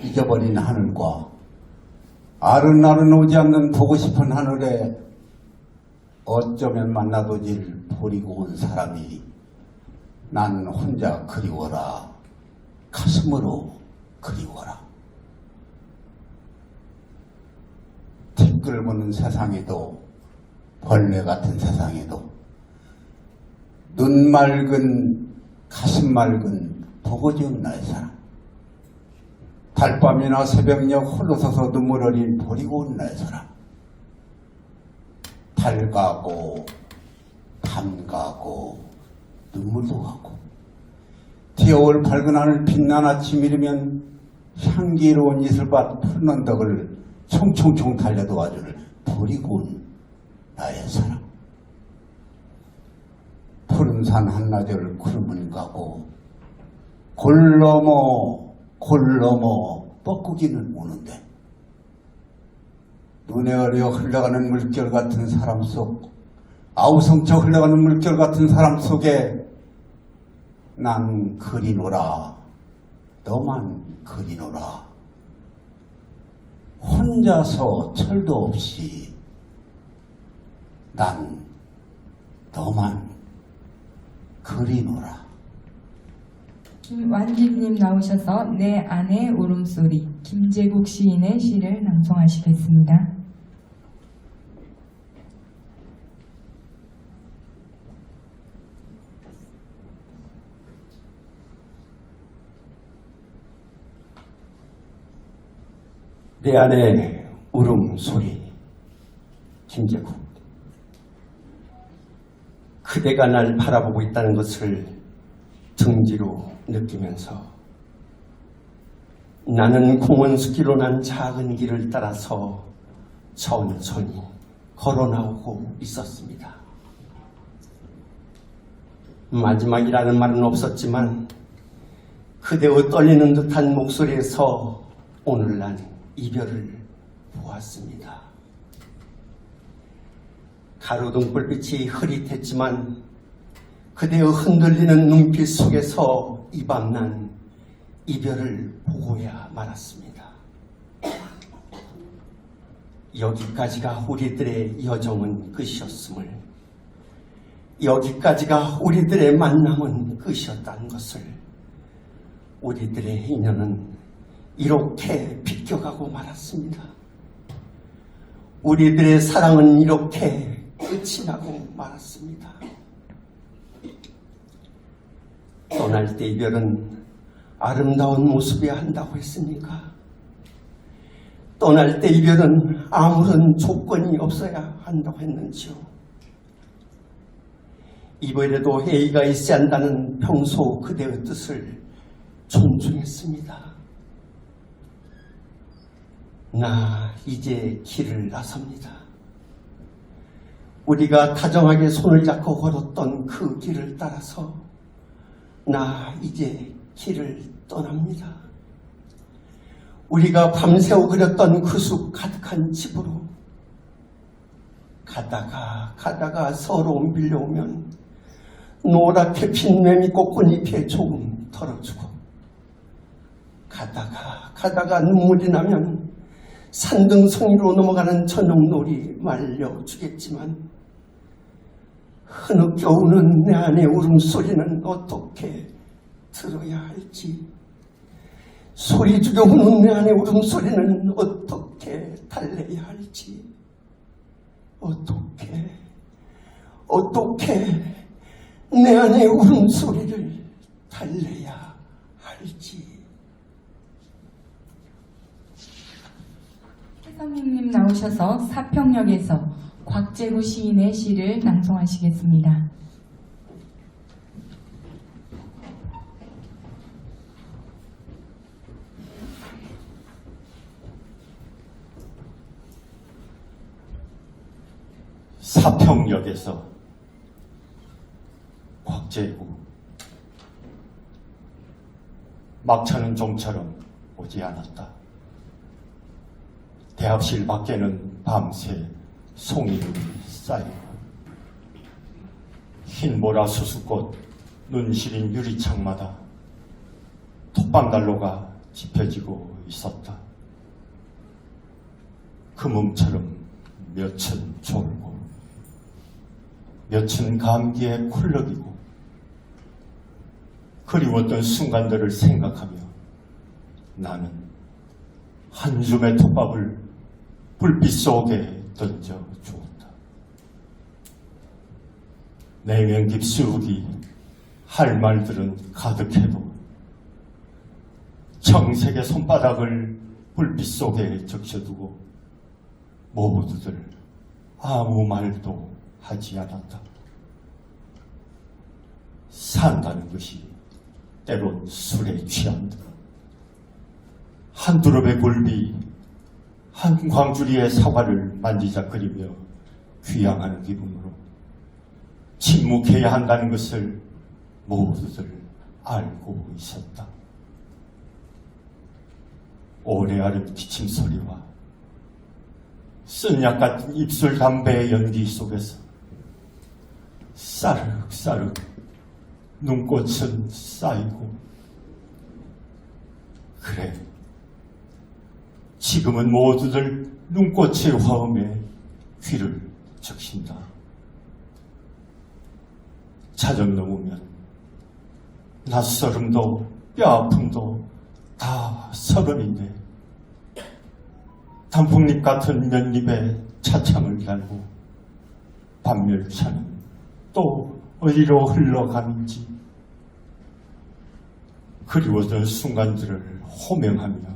잊어버린 하늘과 아른아른 오지 않는 보고 싶은 하늘에 어쩌면 만나보질 버리고 온 사람이 난 혼자 그리워라. 가슴으로 그리워라. 티끌 보는 세상에도, 벌레 같은 세상에도, 눈 맑은 가슴 맑은 보고 지은 나의 사람, 달밤이나 새벽녘 홀로 서서 눈물 어린 버리고 온 나의 사람, 달 가고 밤 가고 눈물도 가고 티어올 밝은 하늘 빛난 아침이르면 향기로운 이슬밭 푸른 언덕을 총총총 달려도와줄 버리고 온 나의 사람, 푸른 산 한나절 구름은 가고 골 넘어 뻐꾸기는 오는데, 눈에 어려 흘러가는 물결 같은 사람 속, 아우성쳐 흘러가는 물결 같은 사람 속에 난 그리노라. 너만 그리노라. 혼자서 철도 없이 난 너만 그리노라. 김완집님 나오셔서 내 안의 울음소리, 김제국 시인의 시를 낭송하시겠습니다. 내 안의 울음소리, 김제국. 그대가 날 바라보고 있다는 것을 등지로 느끼면서 나는 공원숲길로 난 작은 길을 따라서 천천히 걸어 나오고 있었습니다. 마지막이라는 말은 없었지만 그대의 떨리는 듯한 목소리에서 오늘 난 이별을 보았습니다. 가로등 불빛이 흐릿했지만 그대의 흔들리는 눈빛 속에서 이 밤 난 이별을 보고야 말았습니다. 여기까지가 우리들의 여정은 끝이었음을, 여기까지가 우리들의 만남은 끝이었다는 것을, 우리들의 인연은 이렇게 비껴가고 말았습니다. 우리들의 사랑은 이렇게 끝이 나고 말았습니다. 떠날 때 이별은 아름다운 모습이어야 한다고 했으니까, 떠날 때 이별은 아무런 조건이 없어야 한다고 했는지요. 이별에도 예의가 있어야 한다는 평소 그대의 뜻을 존중했습니다. 나 이제 길을 나섭니다. 우리가 다정하게 손을 잡고 걸었던 그 길을 따라서 나 이제 길을 떠납니다. 우리가 밤새워 그렸던 그 숲 가득한 집으로 가다가 서러움 빌려오면 노랗게 핀 매미꽃 꽃잎에 조금 덜어주고, 가다가 눈물이 나면 산등성이로 넘어가는 저녁놀이 말려주겠지만, 흐느껴 우는 내 안의 울음소리는 어떻게 들어야 할지, 소리 죽여 우는 내 안의 울음소리는 어떻게 달래야 할지, 어떻게 내 안의 울음소리를 달래야 할지. 해성님 나오셔서 사평역에서 곽재구 시인의 시를 낭송하시겠습니다. 사평역에서 곽재구. 막차는 좀처럼 오지 않았다. 대합실 밖에는 밤새 송이들이 쌓이고, 흰보라 수수꽃 눈시린 유리창마다 톱방난로가 지펴지고 있었다. 그 몸처럼 몇은 졸고 몇은 감기에 쿨럭이고, 그리웠던 순간들을 생각하며 나는 한 줌의 톱밥을 불빛 속에 던져 주었다. 내면 깊숙이 할 말들은 가득해도 청색의 손바닥을 불빛 속에 적셔두고 모두들 아무 말도 하지 않았다. 산다는 것이 때론 술에 취한다. 한 두릅의 굴비, 한 광주리의 사과를 만지작거리며 귀향하는 기분으로 침묵해야 한다는 것을 모두들 알고 있었다. 오래 아른 기침소리와 쓴약 같은 입술 담배의 연기 속에서 싸륵싸륵 눈꽃은 쌓이고, 그래, 지금은 모두들 눈꽃의 화음에 귀를 적신다. 자정 넘으면 낯설음도 뼈아픔도 다 서른인데, 단풍잎 같은 면잎에 차창을 달고 밤열차는 또 어디로 흘러가는지 그리워진 순간들을 호명하며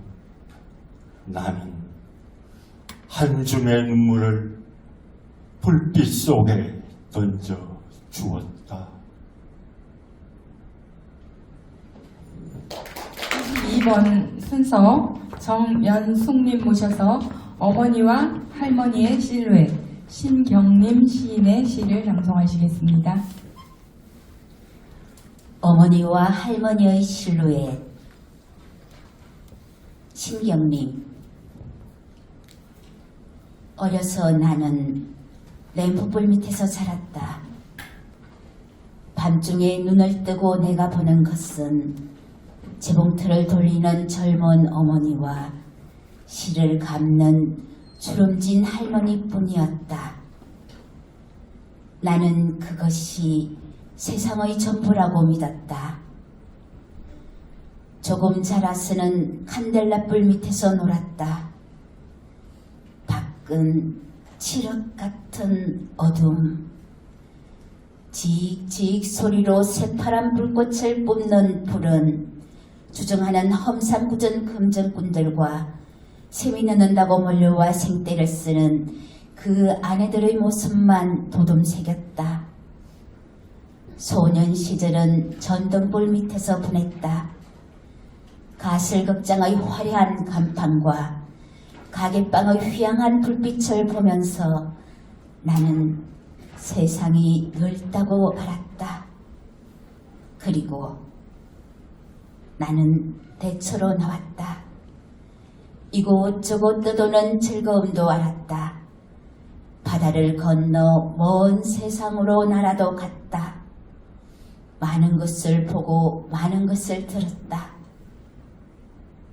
나는 한 줌의 눈물을 불빛 속에 던져 주었다. 2번 순서 정연숙님 모셔서 어머니와 할머니의 실루엣 신경림 시인의 시를 낭송하시겠습니다. 어머니와 할머니의 실루엣. 신경림. 어려서 나는 램프불 밑에서 자랐다. 밤중에 눈을 뜨고 내가 보는 것은 재봉틀을 돌리는 젊은 어머니와 실을 감는 주름진 할머니뿐이었다. 나는 그것이 세상의 전부라고 믿었다. 조금 자라서는 칸델라불 밑에서 놀았다. 밖은 칠흑 같은 어둠. 지익지익 소리로 새파란 불꽃을 뿜는 불은 주정하는 험상궂은 금전꾼들과 셈이 넣는다고 몰려와 생떼를 쓰는 그 아내들의 모습만 도둠새겼다. 소년 시절은 전등불 밑에서 보냈다. 가슬극장의 화려한 간판과 가게방의 휘황한 불빛을 보면서 나는 세상이 넓다고 알았다. 그리고 나는 대처로 나왔다. 이곳저곳 떠도는 즐거움도 알았다. 바다를 건너 먼 세상으로 날아도 갔다. 많은 것을 보고 많은 것을 들었다.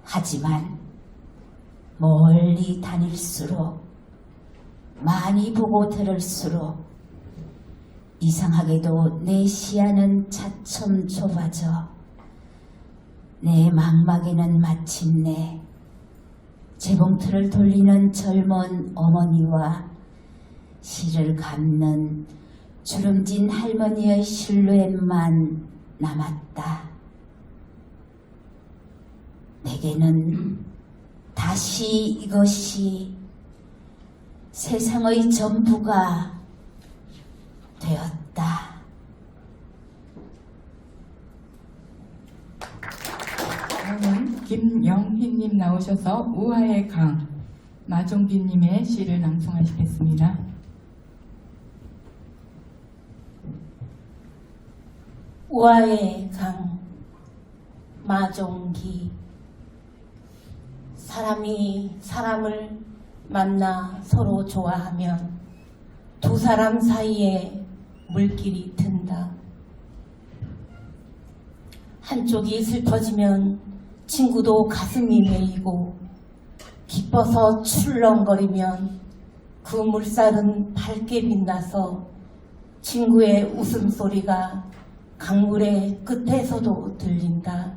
하지만 멀리 다닐수록 많이 보고 들을수록 이상하게도 내 시야는 차츰 좁아져 내 망막에는 마침내 재봉틀을 돌리는 젊은 어머니와 실을 감는 주름진 할머니의 실루엣만 남았다. 내게는 다시 이것이 세상의 전부가 되었다. 다음은 김영희님 나오셔서 우화의 강, 마종기님의 시를 낭송하시겠습니다. 우화의 강, 마종기. 사람이 사람을 만나 서로 좋아하면 두 사람 사이에 물길이 든다. 한쪽이 슬퍼지면 친구도 가슴이 메이고, 기뻐서 출렁거리면 그 물살은 밝게 빛나서 친구의 웃음소리가 강물의 끝에서도 들린다.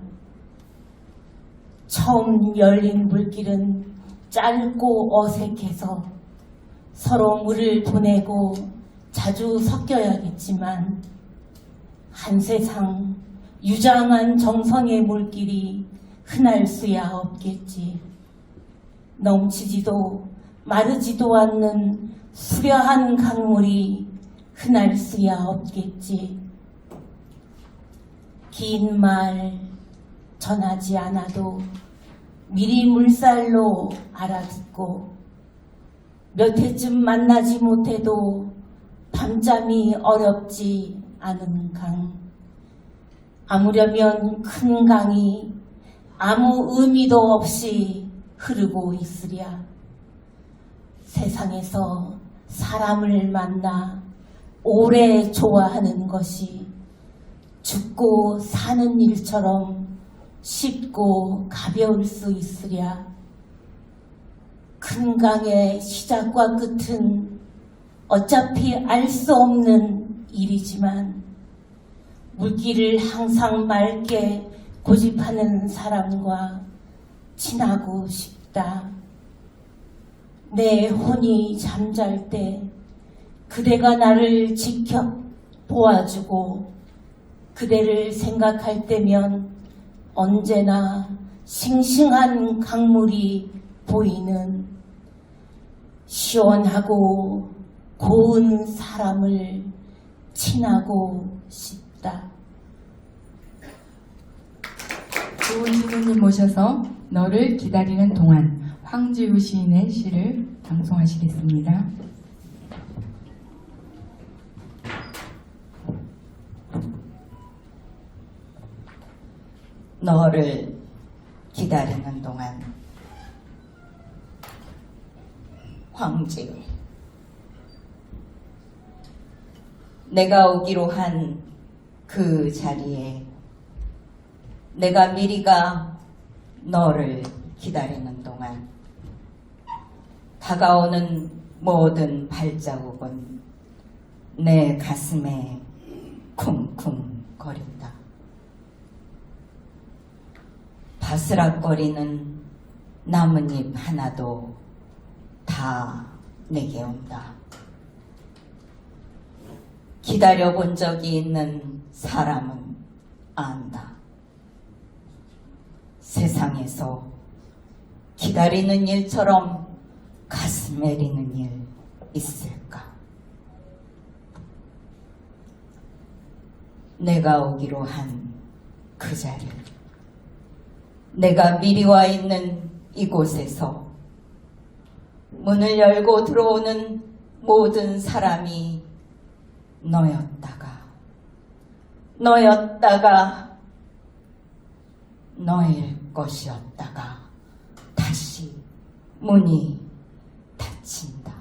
처음 열린 물길은 짧고 어색해서 서로 물을 보내고 자주 섞여야겠지만, 한 세상 유장한 정성의 물길이 흔할 수야 없겠지. 넘치지도 마르지도 않는 수려한 강물이 흔할 수야 없겠지. 긴 말 전하지 않아도 미리 물살로 알아듣고, 몇 해쯤 만나지 못해도 밤잠이 어렵지 않은 강. 아무려면 큰 강이 아무 의미도 없이 흐르고 있으랴. 세상에서 사람을 만나 오래 좋아하는 것이 죽고 사는 일처럼 쉽고 가벼울 수 있으랴. 큰 강의 시작과 끝은 어차피 알 수 없는 일이지만, 물길을 항상 맑게 고집하는 사람과 친하고 싶다. 내 혼이 잠잘 때 그대가 나를 지켜 보아주고, 그대를 생각할 때면 언제나 싱싱한 강물이 보이는 시원하고 고운 사람을 친하고 싶다. 좋은 시인님 모셔서 너를 기다리는 동안, 황지우 시인의 시를 방송하시겠습니다. 너를 기다리는 동안. 황지우. 내가 오기로 한 그 자리에 내가 미리가 너를 기다리는 동안 다가오는 모든 발자국은 내 가슴에 쿵쿵거린다. 바스락거리는 나뭇잎 하나도 다 내게 온다. 기다려본 적이 있는 사람은 안다. 세상에서 기다리는 일처럼 가슴 애리는 일 있을까? 내가 오기로 한 그 자리, 내가 미리 와 있는 이곳에서 문을 열고 들어오는 모든 사람이 너였다가 너일 것이었다가 다시 문이 닫힌다.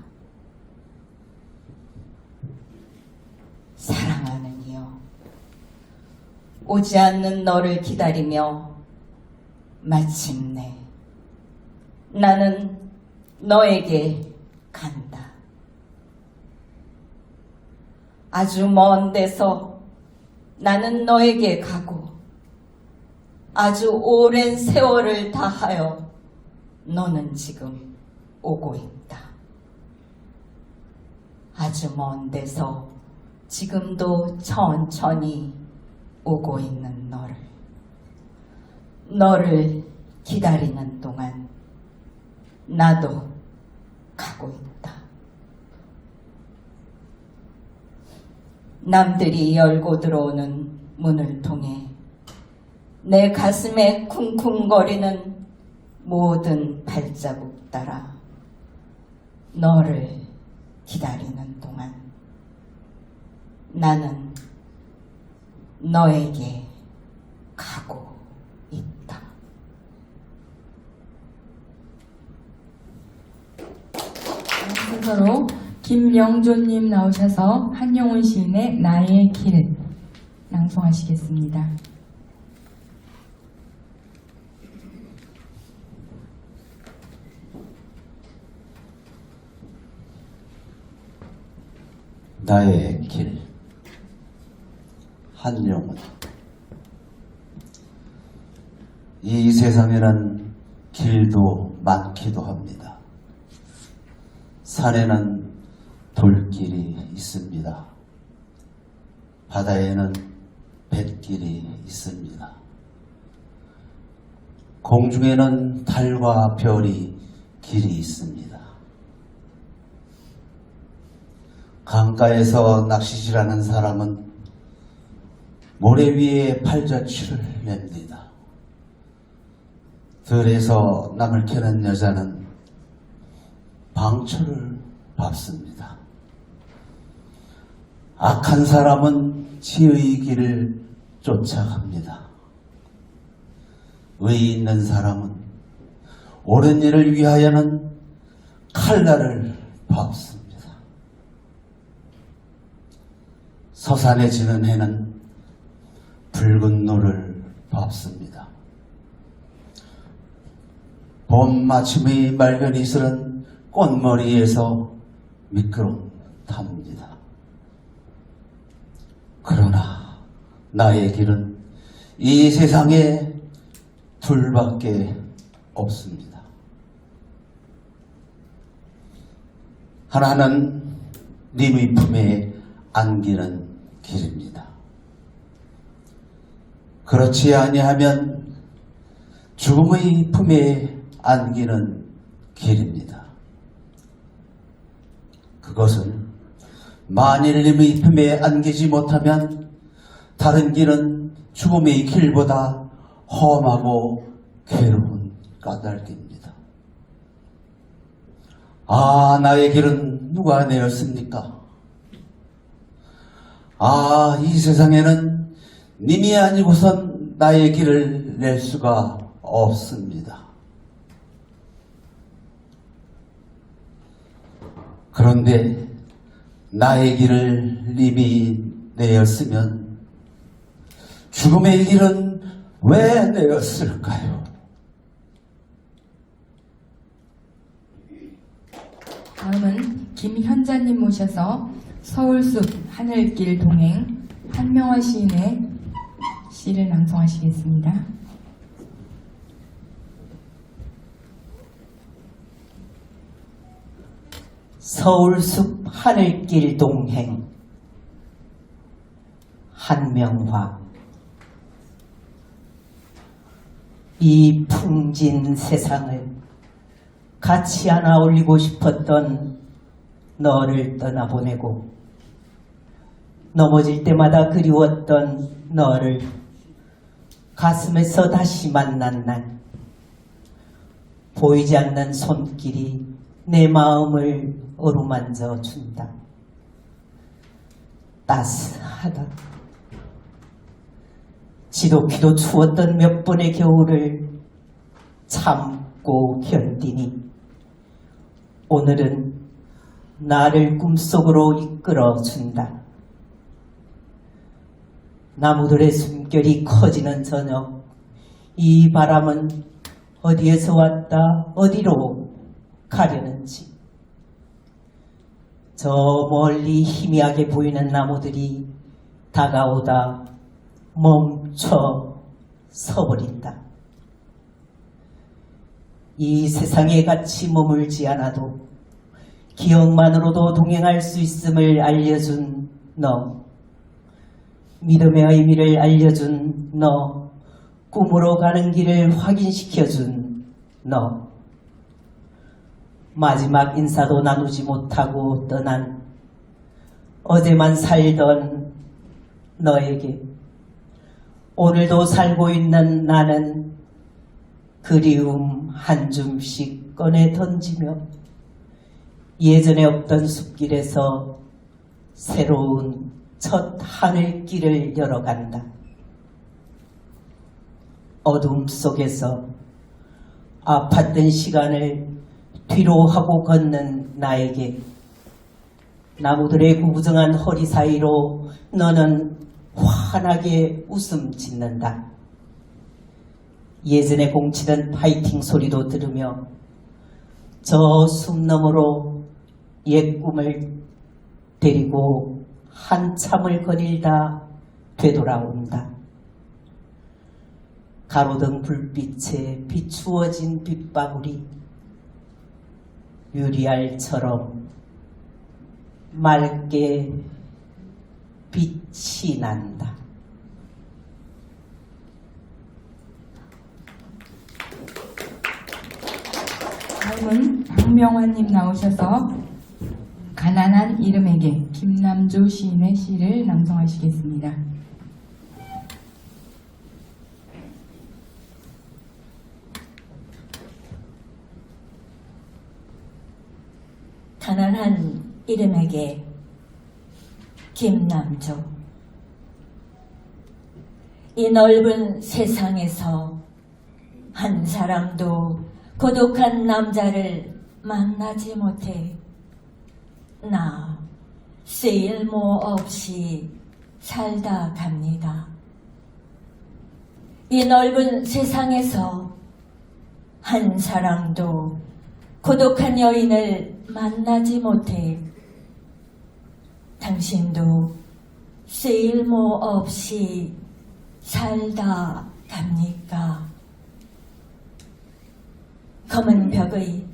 사랑하는 이여, 오지 않는 너를 기다리며 마침내 나는 너에게 간다. 아주 먼 데서 나는 너에게 가고 아주 오랜 세월을 다하여 너는 지금 오고 있다. 아주 먼 데서 지금도 천천히 오고 있는 너를 기다리는 동안 나도 가고 있다. 남들이 열고 들어오는 문을 통해 내 가슴에 쿵쿵거리는 모든 발자국 따라 너를 기다리는 동안 나는 너에게 가고 있다. 순서로 김영조님 나오셔서 한영훈 시인의 나의 길을 낭송하시겠습니다. 나의 길. 한영훈. 이 세상에는 길도 많기도 합니다. 산에는 돌길이 있습니다. 바다에는 뱃길이 있습니다. 공중에는 달과 별이 길이 있습니다. 강가에서 낚시질하는 사람은 모래 위에 팔자취를 냅니다. 들에서 남을 캐는 여자는 방초를 밟습니다. 악한 사람은 지의 길을 쫓아갑니다. 의의 있는 사람은 옳은 일을 위하여는 칼날을 밟습니다. 서산해지는 해는 붉은 노를 밟습니다. 봄 아침의 맑은 이슬은 꽃머리에서 미끄럼탑니다. 그러나 나의 길은 이 세상에 둘밖에 없습니다. 하나는 님의 품에 안기는 길입니다. 그렇지 아니하면 죽음의 품에 안기는 길입니다. 그것은 만일 님의 품에 안기지 못하면 다른 길은 죽음의 길보다 험하고 괴로운 까닭입니다. 아, 나의 길은 누가 내었습니까? 아, 이 세상에는 님이 아니고선 나의 길을 낼 수가 없습니다. 그런데 나의 길을 님이 내었으면 죽음의 길은 왜 내었을까요? 다음은 김현자님 모셔서 서울숲 하늘길 동행 한명화 시인의 시를 낭송하시겠습니다. 서울숲 하늘길 동행 한명화. 이 풍진 세상을 같이 안아 올리고 싶었던 너를 떠나보내고 넘어질 때마다 그리웠던 너를 가슴에서 다시 만난 날, 보이지 않는 손길이 내 마음을 어루만져 준다. 따스하다. 지독히도 추웠던 몇 번의 겨울을 참고 견디니 오늘은 나를 꿈속으로 이끌어준다. 나무들의 숨결이 커지는 저녁, 이 바람은 어디에서 왔다 어디로 가려는지. 저 멀리 희미하게 보이는 나무들이 다가오다 멈춰 서버린다. 이 세상에 같이 머물지 않아도 기억만으로도 동행할 수 있음을 알려준 너, 믿음의 의미를 알려준 너, 꿈으로 가는 길을 확인시켜준 너, 마지막 인사도 나누지 못하고 떠난 어제만 살던 너에게 오늘도 살고 있는 나는 그리움 한 줌씩 꺼내 던지며 예전에 없던 숲길에서 새로운 첫 하늘길을 열어간다. 어둠 속에서 아팠던 시간을 뒤로 하고 걷는 나에게 나무들의 구부정한 허리 사이로 너는 환하게 웃음 짓는다. 예전에 공치던 파이팅 소리도 들으며 저 숲 너머로 옛 꿈을 데리고 한참을 거닐다 되돌아온다. 가로등 불빛에 비추어진 빗방울이 유리알처럼 맑게 빛이 난다. 다음은 박명환님 나오셔서 가난한 이름에게 김남조 시인의 시를 낭송하시겠습니다. 가난한 이름에게 김남조. 이 넓은 세상에서 한 사람도 고독한 남자를 만나지 못해 나 쓸모 없이 살다 갑니다. 이 넓은 세상에서 한 사람도 고독한 여인을 만나지 못해 당신도 쓸모 없이 살다 갑니까? 검은 벽의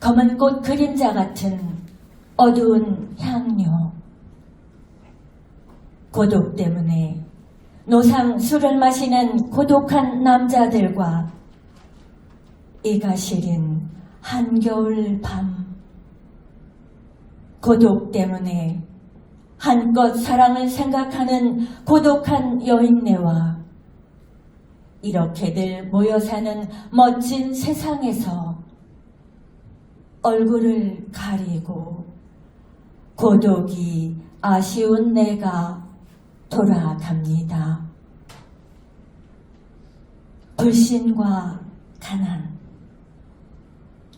검은 꽃 그림자 같은 어두운 향료. 고독 때문에 노상 술을 마시는 고독한 남자들과 이가 시린 한겨울 밤. 고독 때문에 한껏 사랑을 생각하는 고독한 여인네와 이렇게들 모여 사는 멋진 세상에서 얼굴을 가리고 고독이 아쉬운 내가 돌아갑니다. 불신과 가난,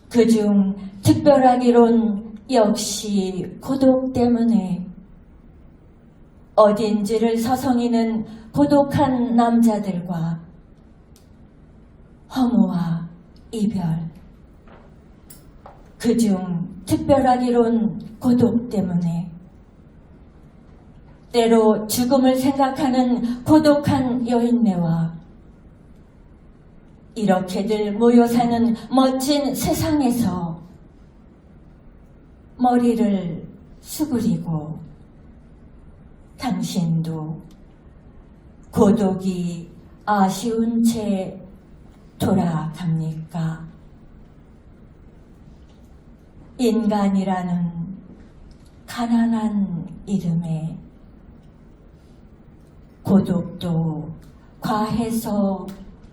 그중 특별하기론 역시 고독 때문에 어딘지를 서성이는 고독한 남자들과 허무와 이별, 그중 특별하기론 고독 때문에 때로 죽음을 생각하는 고독한 여인네와 이렇게들 모여 사는 멋진 세상에서 머리를 수그리고 당신도 고독이 아쉬운 채 돌아갑니까? 인간이라는 가난한 이름에 고독도 과해서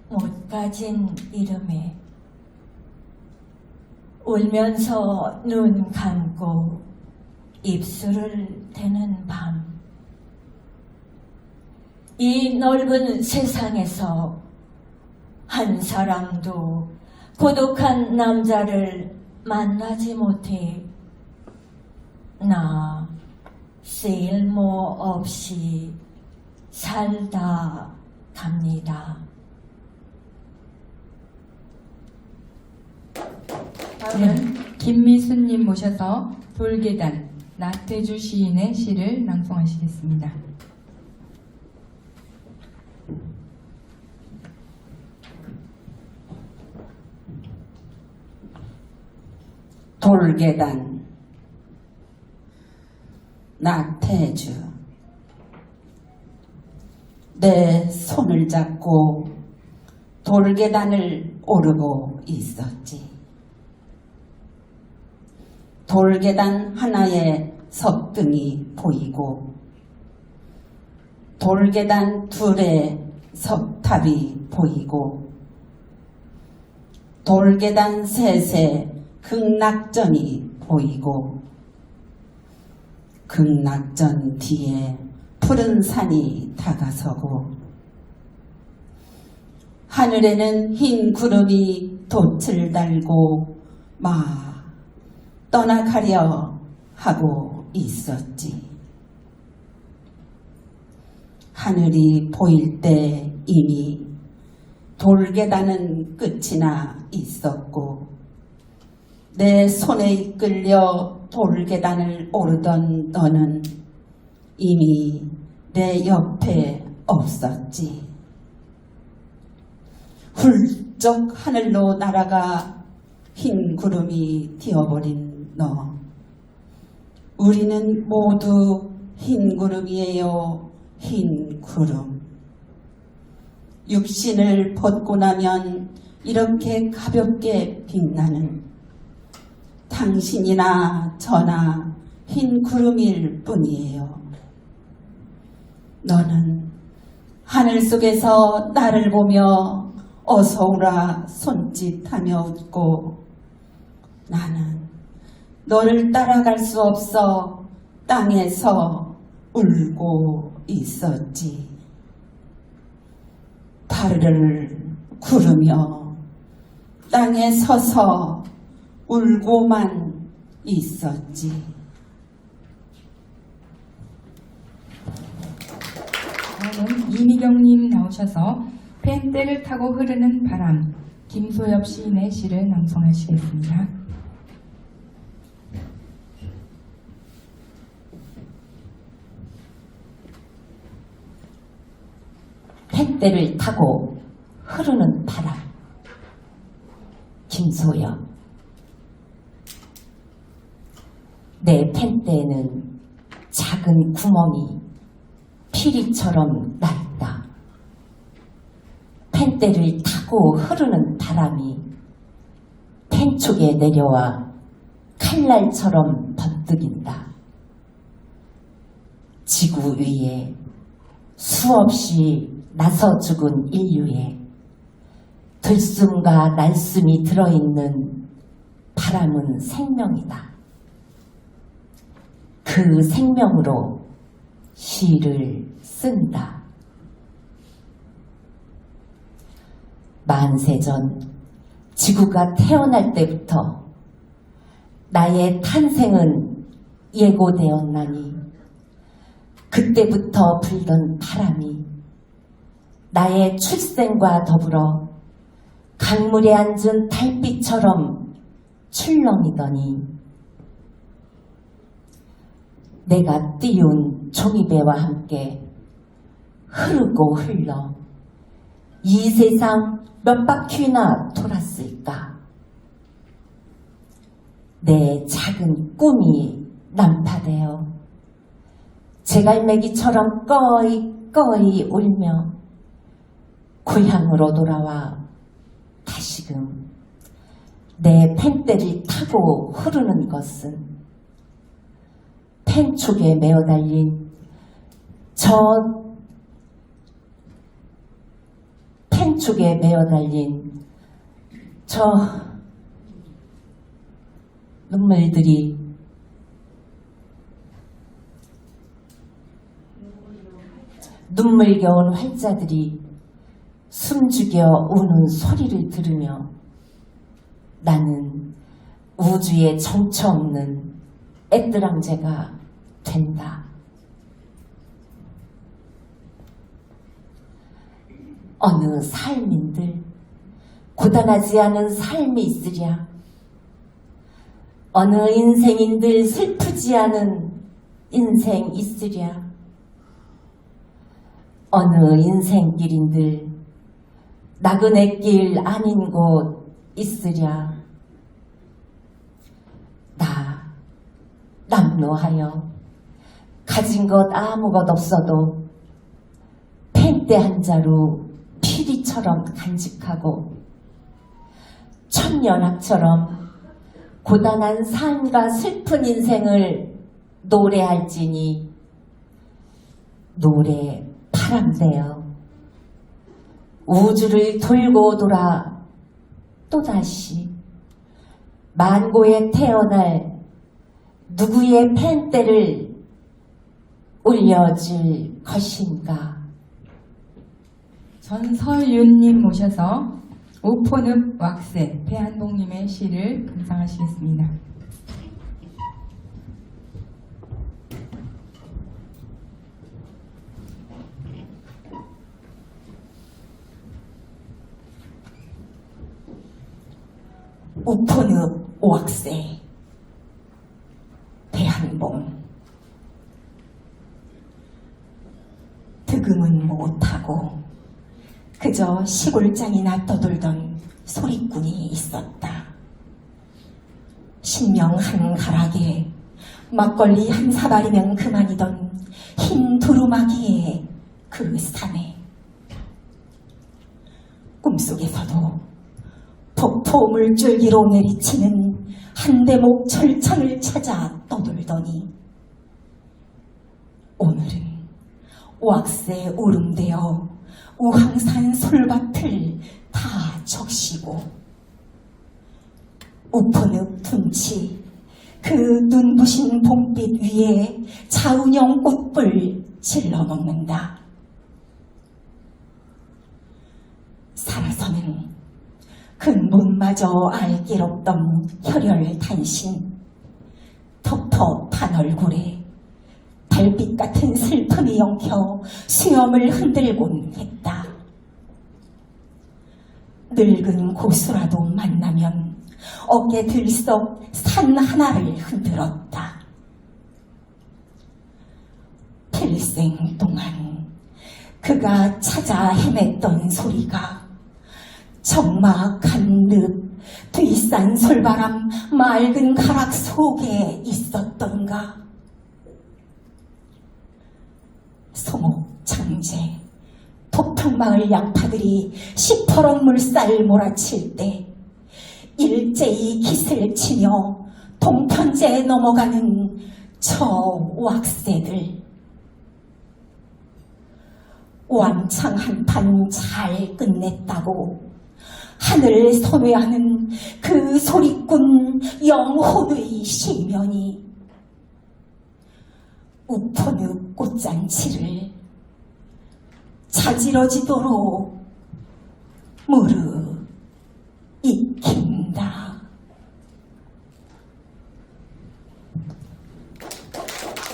못 가진 이름에 울면서 눈 감고 입술을 대는 밤, 이 넓은 세상에서 한 사람도 고독한 남자를 만나지 못해 나 쓸모 없이 살다 갑니다. 다음은 김미수님 모셔서 돌계단 나태주 시인의 시를 낭송하시겠습니다. 돌계단 나태주. 내 손을 잡고 돌계단을 오르고 있었지. 돌계단 하나에 석등이 보이고 돌계단 둘에 석탑이 보이고 돌계단 셋에 극락전이 보이고 극락전 뒤에 푸른 산이 다가서고 하늘에는 흰 구름이 돛을 달고 막 떠나가려 하고 있었지. 하늘이 보일 때 이미 돌계단은 끝이나 있었고 내 손에 이끌려 돌계단을 오르던 너는 이미 내 옆에 없었지. 훌쩍 하늘로 날아가 흰 구름이 되어버린 너. 우리는 모두 흰 구름이에요. 흰 구름. 육신을 벗고 나면 이렇게 가볍게 빛나는 당신이나 저나 흰 구름일 뿐이에요. 너는 하늘 속에서 나를 보며 어서 오라 손짓하며 웃고 나는 너를 따라갈 수 없어 땅에서 울고 있었지. 발을 구르며 땅에 서서 울고만 있었지. 다음은 이미경님 나오셔서 펜대를 타고 흐르는 바람, 김소엽 시인의 시를 낭송하시겠습니다. 펜대를 타고 흐르는 바람, 김소엽. 내 펜대에는 작은 구멍이 피리처럼 낡다. 펜대를 타고 흐르는 바람이 펜촉에 내려와 칼날처럼 번뜩인다. 지구 위에 수없이 나서 죽은 인류에 들숨과 날숨이 들어있는 바람은 생명이다. 그 생명으로 시를 쓴다. 만세전 지구가 태어날 때부터 나의 탄생은 예고되었나니 그때부터 불던 바람이 나의 출생과 더불어 강물에 앉은 달빛처럼 출렁이더니 내가 띄운 종이배와 함께 흐르고 흘러 이 세상 몇 바퀴나 돌았을까. 내 작은 꿈이 난파되어 제갈매기처럼 꺼이 울며 고향으로 돌아와 다시금 내 펜대를 타고 흐르는 것은 펜촉에 매어 달린 저 눈물들이 눈물겨운 활자들이 숨죽여 우는 소리를 들으며 나는 우주의 정처 없는 애뜨랑제가 된다. 어느 삶인들 고단하지 않은 삶이 있으랴. 어느 인생인들 슬프지 않은 인생 있으랴. 어느 인생길인들 나그네 길 아닌 곳 있으랴. 나 남노하여 가진 것 아무것 없어도 펜대 한 자루 피리처럼 간직하고 천년학처럼 고단한 삶과 슬픈 인생을 노래할지니 노래 바람되어 우주를 돌고 돌아 또다시 만고에 태어날 누구의 펜대를 올려줄 것인가. 전서윤님 모셔서 우포늪 왁새 배한봉님의 시를 감상하시겠습니다. 우포늪 왁새 배한봉. 득음은 못하고 그저 시골장이나 떠돌던 소리꾼이 있었다. 신명 한 가락에 막걸리 한 사발이면 그만이던 흰 두루마기의 그 산에 꿈속에서도 폭포 물줄기로 내리치는 한 대목 철창을 찾아 떠돌더니 오늘은 왁새 오름되어 우황산 솔밭을 다 적시고 우포늪 둔치 그 눈부신 봄빛 위에 자운형 꽃불 질러먹는다. 살아서는 근본마저 알 길 없던 혈혈 탄신 텁텁한 얼굴에 달빛 같은 슬픔이 엉켜 수염을 흔들곤 했다. 늙은 고수라도 만나면 어깨 들썩 산 하나를 흔들었다. 필생 동안 그가 찾아 헤맸던 소리가 적막한 늪 뒤산 솔바람 맑은 가락 속에 있었던가. 소목 장제 토평마을 양파들이 시퍼런 물살 몰아칠 때 일제히 깃을 치며 동편제에 넘어가는 저 왁새들. 완창 한 판 잘 끝냈다고 하늘을 선회하는 그 소리꾼 영혼의 시면이 우포늪 꽃잔치를 자지러지도록 무르익힌다.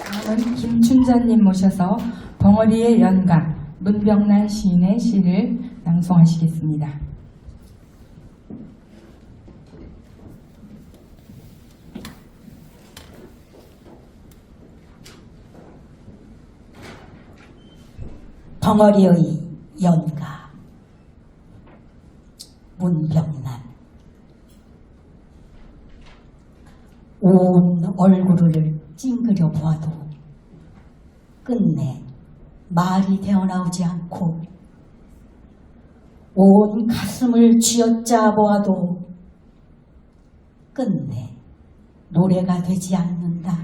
다음은 김춘자님 모셔서 벙어리의 연가 문병란 시인의 시를 낭송하시겠습니다. 덩어리의 연가 문병난 온 얼굴을 찡그려 보아도 끝내 말이 되어나오지 않고 온 가슴을 쥐어짜 보아도 끝내 노래가 되지 않는다.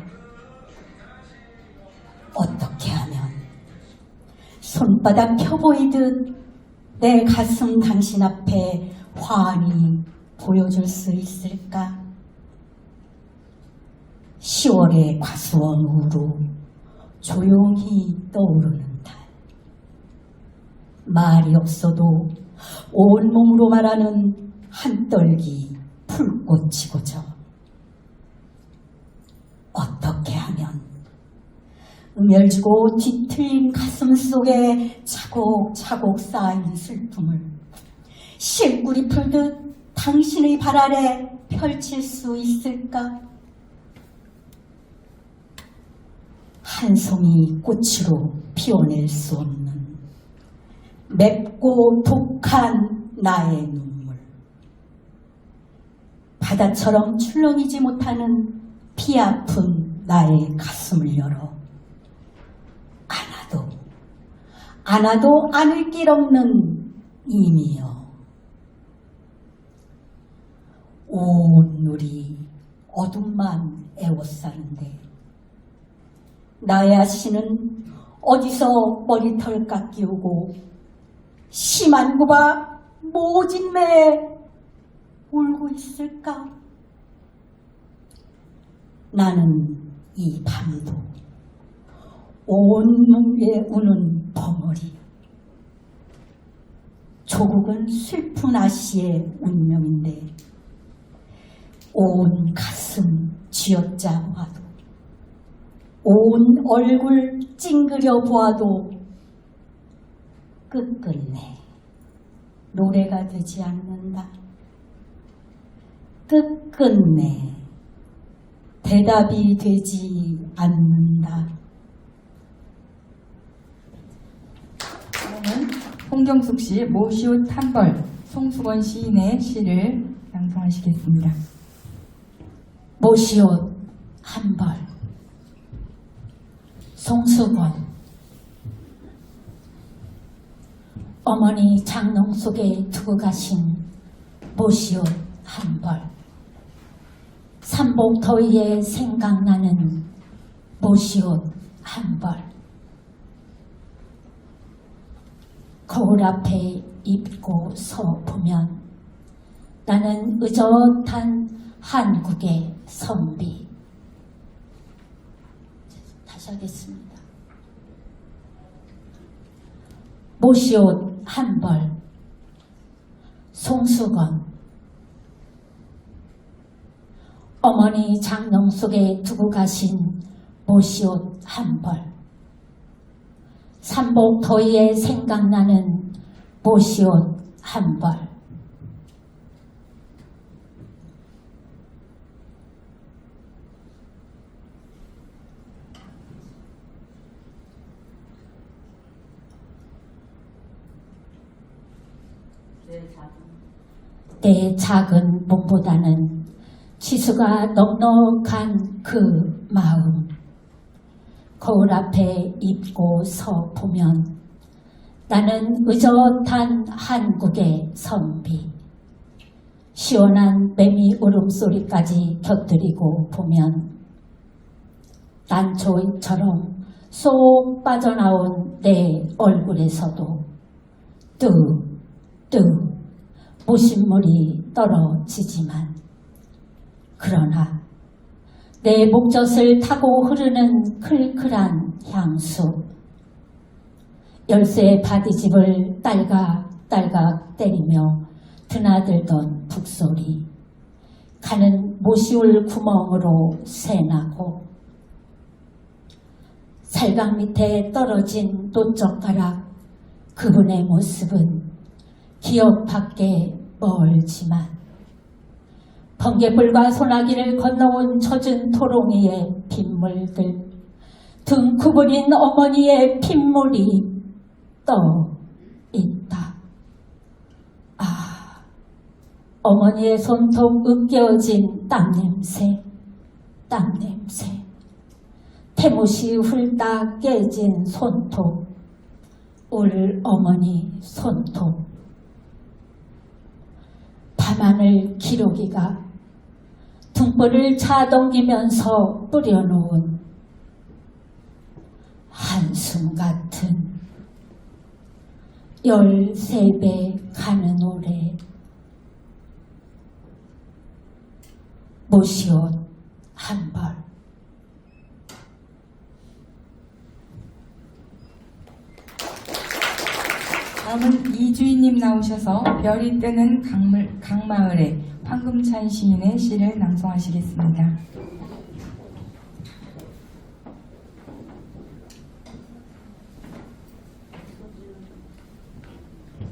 어떻게 하면 손바닥 펴보이듯 내 가슴 당신 앞에 환히 보여줄 수 있을까? 10월의 과수원 우로 조용히 떠오르는 달. 말이 없어도 온몸으로 말하는 한떨기 풀꽃이고죠. 어떻게 하면 음열지고 뒤틀린 가슴 속에 차곡차곡 쌓인 슬픔을 실구리 풀듯 당신의 발 아래 펼칠 수 있을까? 한 송이 꽃으로 피워낼 수 없는 맵고 독한 나의 눈물, 바다처럼 출렁이지 못하는 피 아픈 나의 가슴을 열어 안아도 안을 길 없는 이미여, 온 눈이 어둠만 애워싸는데 나의 아씨는 어디서 머리털 깎이우고 심한 구바 모진 매에 울고 있을까? 나는 이 밤도 온몸에 우는 벙어리, 조국은 슬픈 아씨의 운명인데 온 가슴 쥐어짜 보아도 온 얼굴 찡그려 보아도 끝끝내 노래가 되지 않는다. 끝끝내 대답이 되지 않는다. 이번에는 홍경숙 씨의 모시옷 한 벌, 송수건 시인의 시를 낭송하시겠습니다. 모시옷 한 벌, 송수건. 어머니 장롱 속에 두고 가신 모시옷 한 벌, 삼복더위에 생각나는 모시옷 한 벌, 거울 앞에 입고 서 보면 나는 의젓한 한국의 선비. 다시 하겠습니다. 모시옷 한 벌, 송수건. 어머니 장롱 속에 두고 가신 모시옷 한 벌, 삼복 더위에 생각나는 모시옷 한 벌. 내 작은 몸보다는 치수가 넉넉한 그 마음. 거울 앞에 입고 서 보면 나는 의젓한 한국의 선비. 시원한 매미 울음소리까지 곁들이고 보면 난초처럼 쏙 빠져나온 내 얼굴에서도 뚝뚝 모신물이 떨어지지만, 그러나 내 목젖을 타고 흐르는 클클한 향수, 열쇠 바디집을 딸각딸각 때리며 드나들던 북소리, 가는 모시울 구멍으로 새나고, 살강 밑에 떨어진 노젓가락, 그분의 모습은 기억 밖에 멀지만 번개불과 소나기를 건너온 젖은 토롱이의 빗물들, 등 구부린 어머니의 핏물이 떠 있다. 아, 어머니의 손톱 으깨어진 땀냄새, 땀냄새. 태못이 훌딱 깨진 손톱, 울 어머니 손톱. 밤하늘 기러기가 등불을 차동기면서 뿌려놓은 한숨 같은 13배 가는 오래. 모시옷 한 벌. 다음은 이주인님 나오셔서 별이 뜨는 강마을에 황금찬 시인의 시를 낭송하시겠습니다.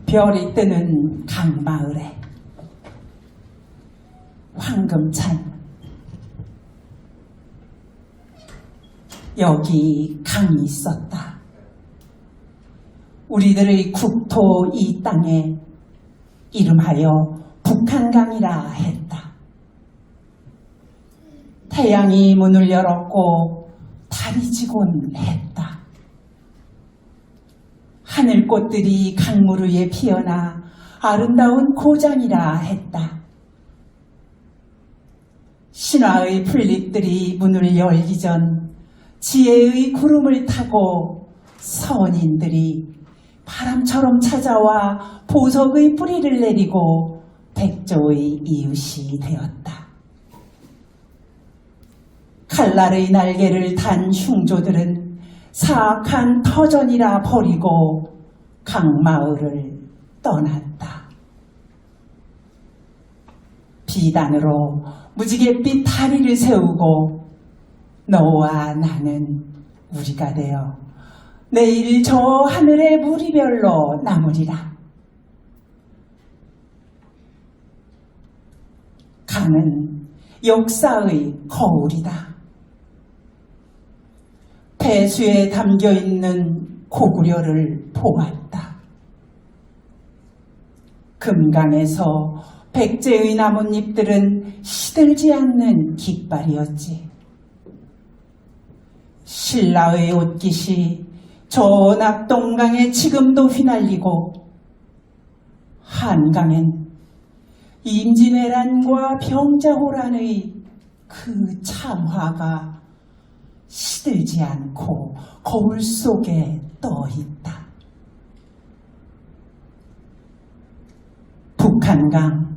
별이 뜨는 강마을에 황금찬. 여기 강이 있었다. 우리들의 국토 이 땅에 이름하여 북한강이라 했다. 태양이 문을 열었고 달이 지곤 했다. 하늘꽃들이 강물 위에 피어나 아름다운 고장이라 했다. 신화의 풀잎들이 문을 열기 전 지혜의 구름을 타고 선인들이 바람처럼 찾아와 보석의 뿌리를 내리고 백조의 이웃이 되었다. 칼날의 날개를 단 흉조들은 사악한 터전이라 버리고 강마을을 떠났다. 비단으로 무지갯빛 다리를 세우고 너와 나는 우리가 되어 내일 저 하늘의 무리별로 남으리라. 강은 역사의 거울이다. 폐수에 담겨있는 고구려를 보았다. 금강에서 백제의 나뭇잎들은 시들지 않는 깃발이었지. 신라의 옷깃이 저 낙동강에 지금도 휘날리고 한강엔 임진왜란과 병자호란의 그 참화가 시들지 않고 거울 속에 떠있다. 북한강,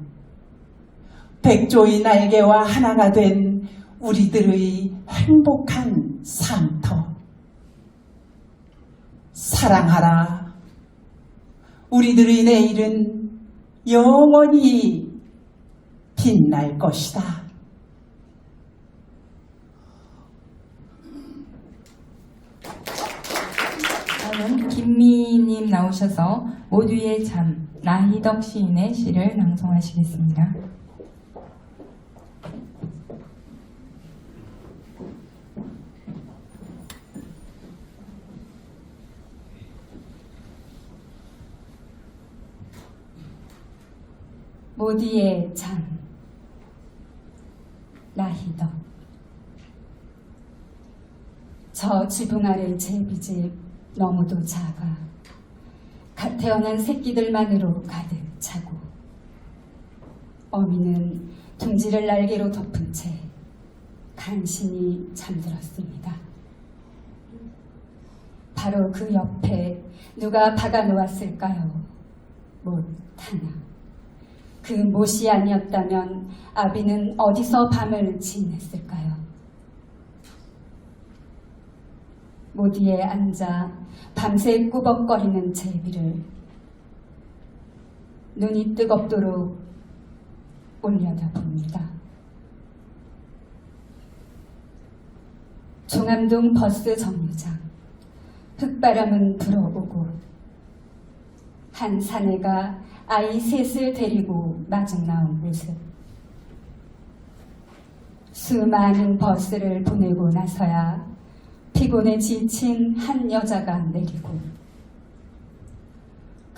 백조의 날개와 하나가 된 우리들의 행복한 상터. 사랑하라. 우리들의 내일은 영원히 빛날 것이다. 다음은 김미희님 나오셔서 모두의 잠, 나희덕 시인의 시를 낭송하시겠습니다. 모두의 잠, 나희덕. 저 지붕 아래 제비집 너무도 작아 갓 태어난 새끼들만으로 가득 차고 어미는 둥지를 날개로 덮은 채 간신히 잠들었습니다. 바로 그 옆에 누가 박아 놓았을까요? 못 하나. 그 못이 아니었다면 아비는 어디서 밤을 지냈을까요? 모디에 앉아 밤새 꾸벅거리는 제비를 눈이 뜨겁도록 올려다봅니다. 종암동 버스 정류장. 흙바람은 불어오고 한 사내가 아이 셋을 데리고 마중 나온 모습. 수많은 버스를 보내고 나서야 피곤에 지친 한 여자가 내리고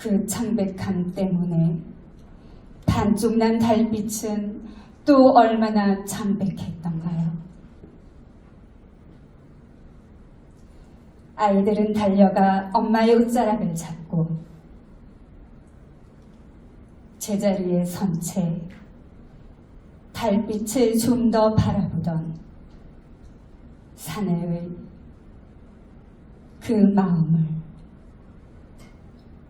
그 창백함 때문에 반쪽 난 달빛은 또 얼마나 창백했던가요. 아이들은 달려가 엄마의 옷자락을 잡고 제자리에 선 채 달빛을 좀 더 바라보던 사내의 그 마음을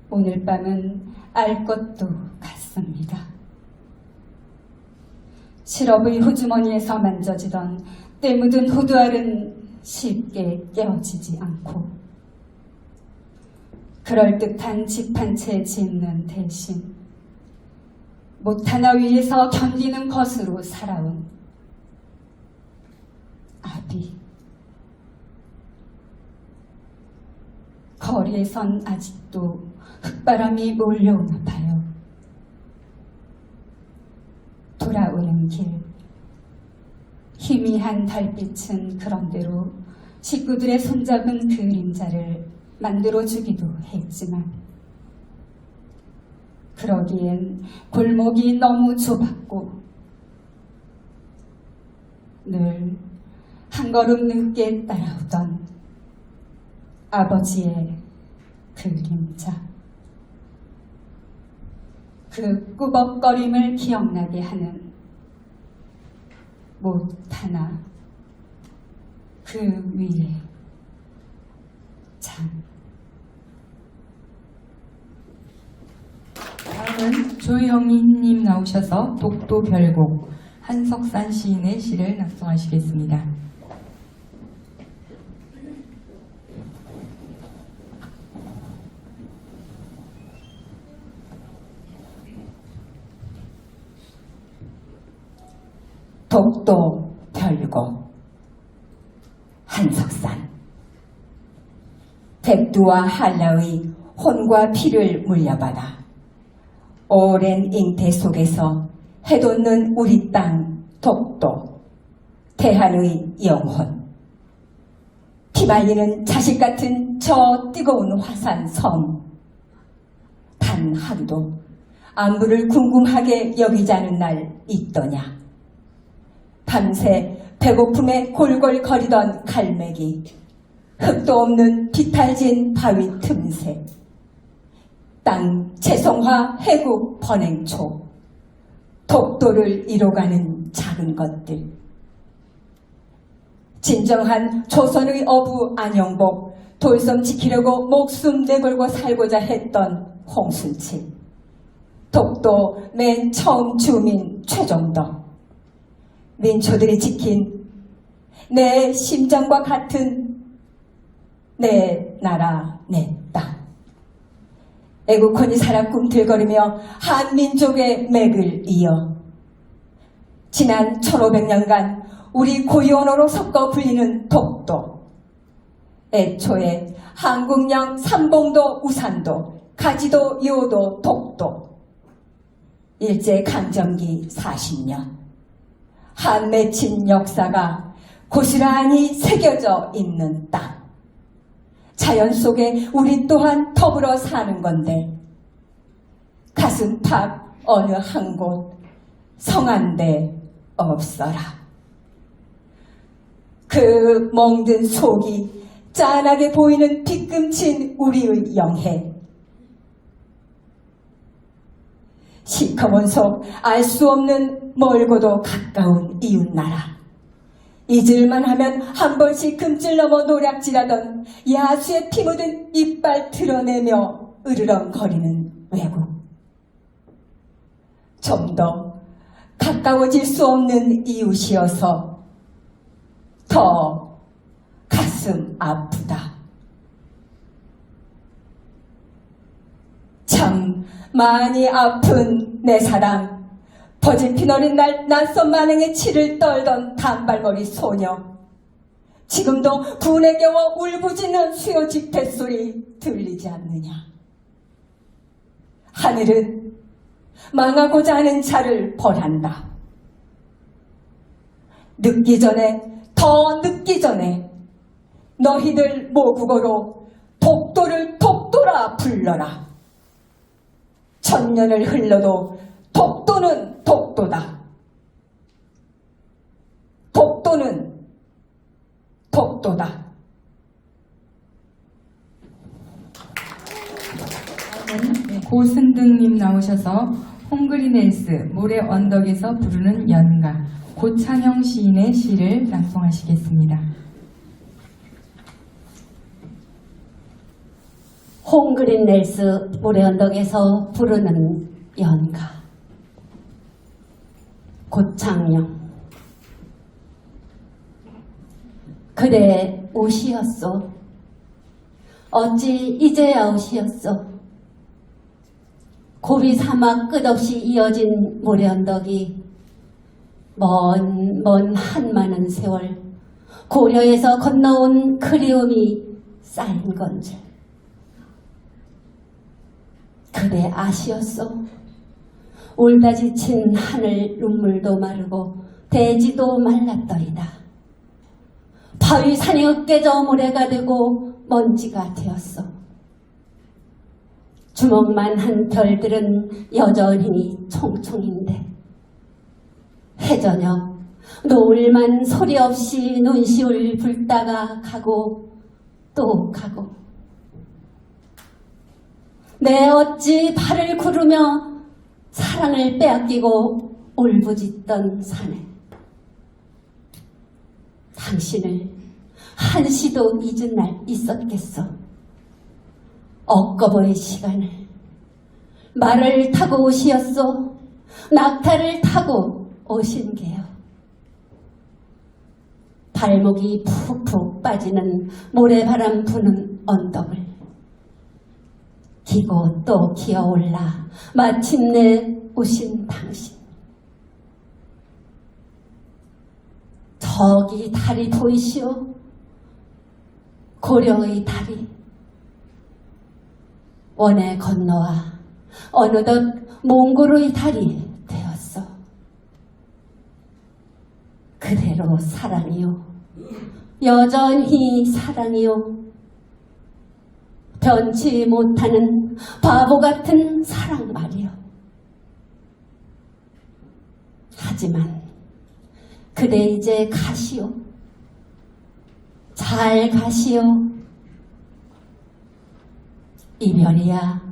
오늘 밤은 알 것도 같습니다. 실업의 호주머니에서 만져지던 때 묻은 후두알은 쉽게 깨어지지 않고 그럴듯한 집 한 채 짓는 대신 못 하나 위에서 견디는 것으로 살아온 아비. 거리에선 아직도 흙바람이 몰려오나 봐요. 돌아오는 길 희미한 달빛은 그런대로 식구들의 손잡은 그림자를 만들어주기도 했지만 그러기엔 골목이 너무 좁았고 늘 한 걸음 늦게 따라오던 아버지의 그림자, 그 꾸벅거림을 기억나게 하는 못 하나 그 위에 참. 다음은 조영희님 나오셔서 독도 별곡 한석산 시인의 시를 낭송하시겠습니다. 독도 별곡 한석산. 백두와 한라의 혼과 피를 물려받아 오랜 잉태 속에서 해돋는 우리 땅 독도, 대한의 영혼. 피말리는 자식 같은 저 뜨거운 화산섬. 단 하루도 안부를 궁금하게 여기지 않은 날 있더냐. 밤새 배고픔에 골골거리던 갈매기, 흙도 없는 비탈진 바위 틈새, 땅 채성화 해국 번행초, 독도를 이뤄가는 작은 것들. 진정한 조선의 어부 안영복, 돌섬 지키려고 목숨 내걸고 살고자 했던 홍순칠, 독도 맨 처음 주민 최종덕, 민초들이 지킨 내 심장과 같은 내 나라 내 땅. 애국혼이 살아 꿈틀거리며 한민족의 맥을 이어 지난 1500년간 우리 고유 언어로 섞어 불리는 독도. 애초에 한국령 삼봉도 우산도 가지도 요도 독도. 일제강점기 40년. 한 맺힌 역사가 고스란히 새겨져 있는 땅. 자연 속에 우리 또한 더불어 사는 건데 가슴팍 어느 한 곳 성한데 없어라. 그 멍든 속이 짠하게 보이는 빗금친 우리의 영해. 시커먼 속 알 수 없는 멀고도 가까운 이웃나라. 잊을만 하면 한 번씩 금질 넘어 노략질하던 야수의 피 묻은 이빨 드러내며 으르렁거리는 외국. 좀 더 가까워질 수 없는 이웃이어서 더 가슴 아프다. 참 많이 아픈 내 사랑. 버진 어린 날 낯선 만행의 치를 떨던 단발머리 소녀. 지금도 분에 겨워 울부짖는 수요직 뱃소리 들리지 않느냐. 하늘은 망하고자 하는 자를 벌한다. 늦기 전에, 더 늦기 전에 너희들 모국어로 독도를 독도라 불러라. 천년을 흘러도 독도는 독도다. 독도는 독도다. 고승등님 나오셔서 헝그리넬스 모래 언덕에서 부르는 연가 고창영 시인의 시를 낭송하시겠습니다. 홍그린넬스 모래 언덕에서 부르는 연가 고창영. 그대 옷이었소. 어찌 이제야 옷이었소. 고비 사막 끝없이 이어진 모래 언덕이 먼 한많은 세월 고려에서 건너온 그리움이 쌓인 건지. 그대 아시었소. 울다 지친 하늘 눈물도 마르고 대지도 말랐더이다. 바위 산이 으깨져 모래가 되고 먼지가 되었소. 주먹만 한 별들은 여전히 총총인데 해저녁 노을만 소리 없이 눈시울 붉다가 가고 또 가고. 내 어찌 발을 구르며 사랑을 빼앗기고 울부짖던 산에 당신을 한시도 잊은 날 있었겠어. 엇거보의 시간을 말을 타고 오시었소. 낙타를 타고 오신 게요. 발목이 푹푹 빠지는 모래바람 부는 언덕을 기고 또 기어올라 마침내 오신 당신. 저기 다리 보이시오. 고려의 다리. 원에 건너와 어느덧 몽골의 다리 되었어. 그대로 사랑이요. 여전히 사랑이요. 변치 못하는 바보 같은 사랑 말이요. 하지만 그대 이제 가시오. 잘 가시오. 이별이야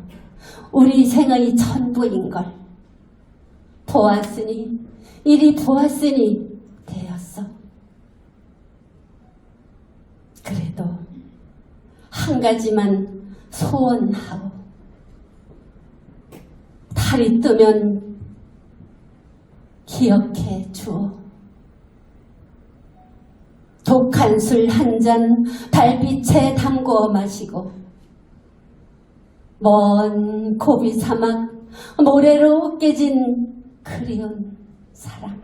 우리 생의 전부인걸. 보았으니 이리 보았으니 되었어. 그래도 한 가지만 소원하오. 달이 뜨면 기억해 주오. 독한 술 한 잔 달빛에 담궈 마시고 먼 고비 사막 모래로 깨진 그리운 사랑.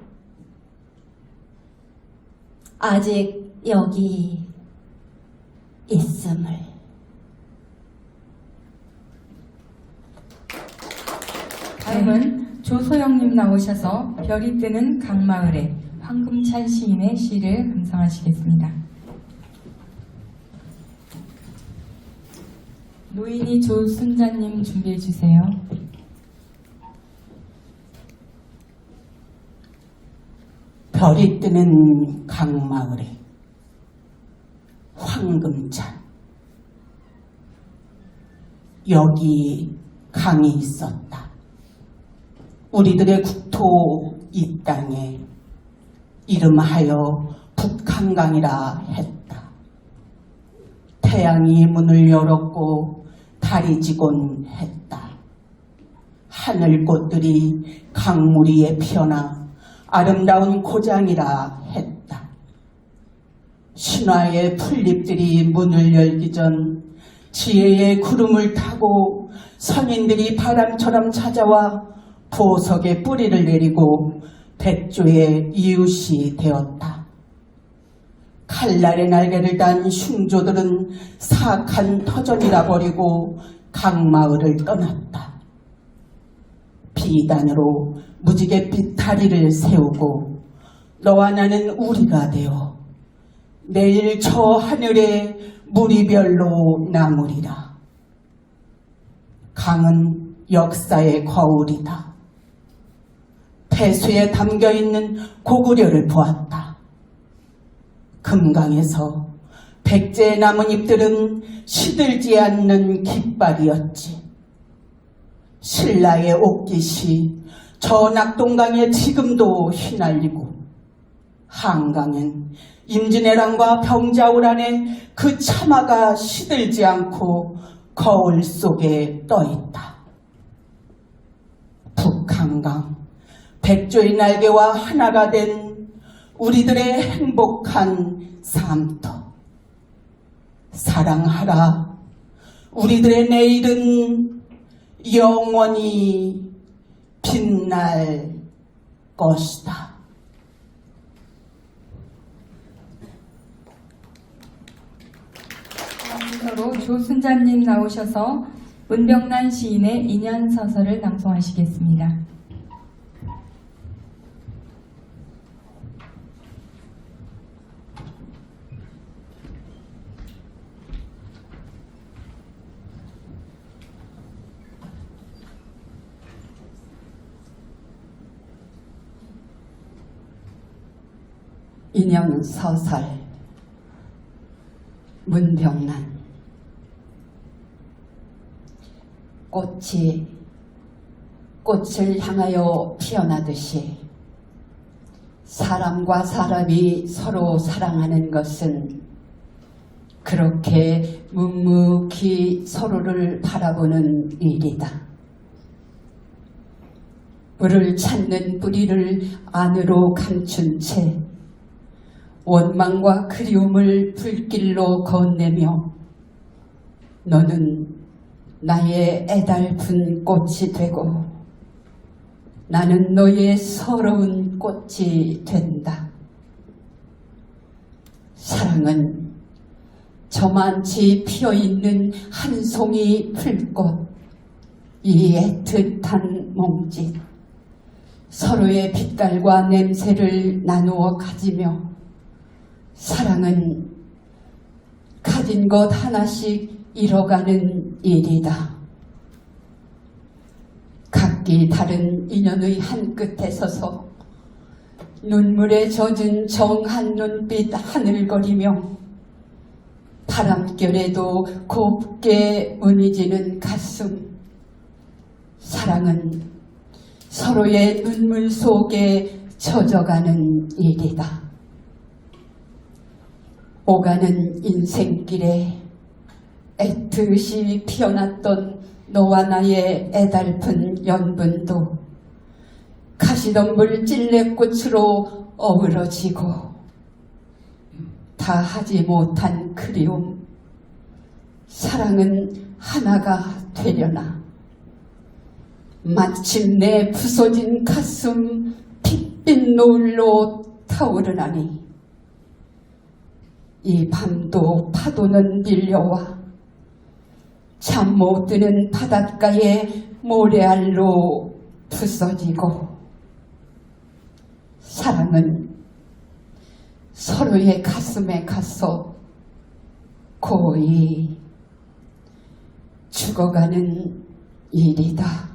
아직 여기 있음을. 다음은 조소영님 나오셔서 별이 뜨는 강마을에 황금찬 시인의 시를 감상하시겠습니다. 노인이 조순자님 준비해 주세요. 별이 뜨는 강마을에 황금찬. 여기 강이 있었다. 우리들의 국토 이 땅에 이름하여 북한강이라 했다. 태양이 문을 열었고 달이 지곤 했다. 하늘꽃들이 강물 위에 피어나 아름다운 고장이라 했다. 신화의 풀잎들이 문을 열기 전 지혜의 구름을 타고 선인들이 바람처럼 찾아와 보석의 뿌리를 내리고 백조의 이웃이 되었다. 칼날의 날개를 단 흉조들은 사악한 터전이라 버리고 강마을을 떠났다. 비단으로 무지갯빛 다리를 세우고 너와 나는 우리가 되어 내일 저 하늘에 무리별로 나무리라. 강은 역사의 거울이다. 폐수에 담겨있는 고구려를 보았다. 금강에서 백제의 나뭇잎들은 시들지 않는 깃발이었지. 신라의 옥깃이 저 낙동강에 지금도 휘날리고, 한강엔 임진왜란과 병자호란에 그 참화가 시들지 않고 거울 속에 떠있다. 북한강, 백조의 날개와 하나가 된 우리들의 행복한 삶터. 사랑하라. 우리들의 내일은 영원히 빛날 것이다. 다음으로 조순자님 나오셔서 문병란 시인의 인연서설을 낭송하시겠습니다. 인연서설 문병란. 꽃이 꽃을 향하여 피어나듯이 사람과 사람이 서로 사랑하는 것은 그렇게 묵묵히 서로를 바라보는 일이다. 물을 찾는 뿌리를 안으로 감춘 채 원망과 그리움을 불길로 건네며 너는 나의 애달픈 꽃이 되고 나는 너의 서러운 꽃이 된다. 사랑은 저만치 피어있는 한 송이 풀꽃, 이 애틋한 몸짓, 서로의 빛깔과 냄새를 나누어 가지며 사랑은 가진 것 하나씩 잃어가는 일이다. 각기 다른 인연의 한 끝에 서서 눈물에 젖은 정한 눈빛 하늘거리며 바람결에도 곱게 무늬지는 가슴. 사랑은 서로의 눈물 속에 젖어가는 일이다. 오가는 인생길에 애틋이 피어났던 너와 나의 애달픈 연분도 가시덤불 찔레꽃으로 어우러지고 다 하지 못한 그리움. 사랑은 하나가 되려나 마침내 부서진 가슴 핏빛 노을로 타오르나니 이 밤도 파도는 밀려와 잠 못 드는 바닷가에 모래알로 부서지고 사랑은 서로의 가슴에 가서 고이 죽어가는 일이다.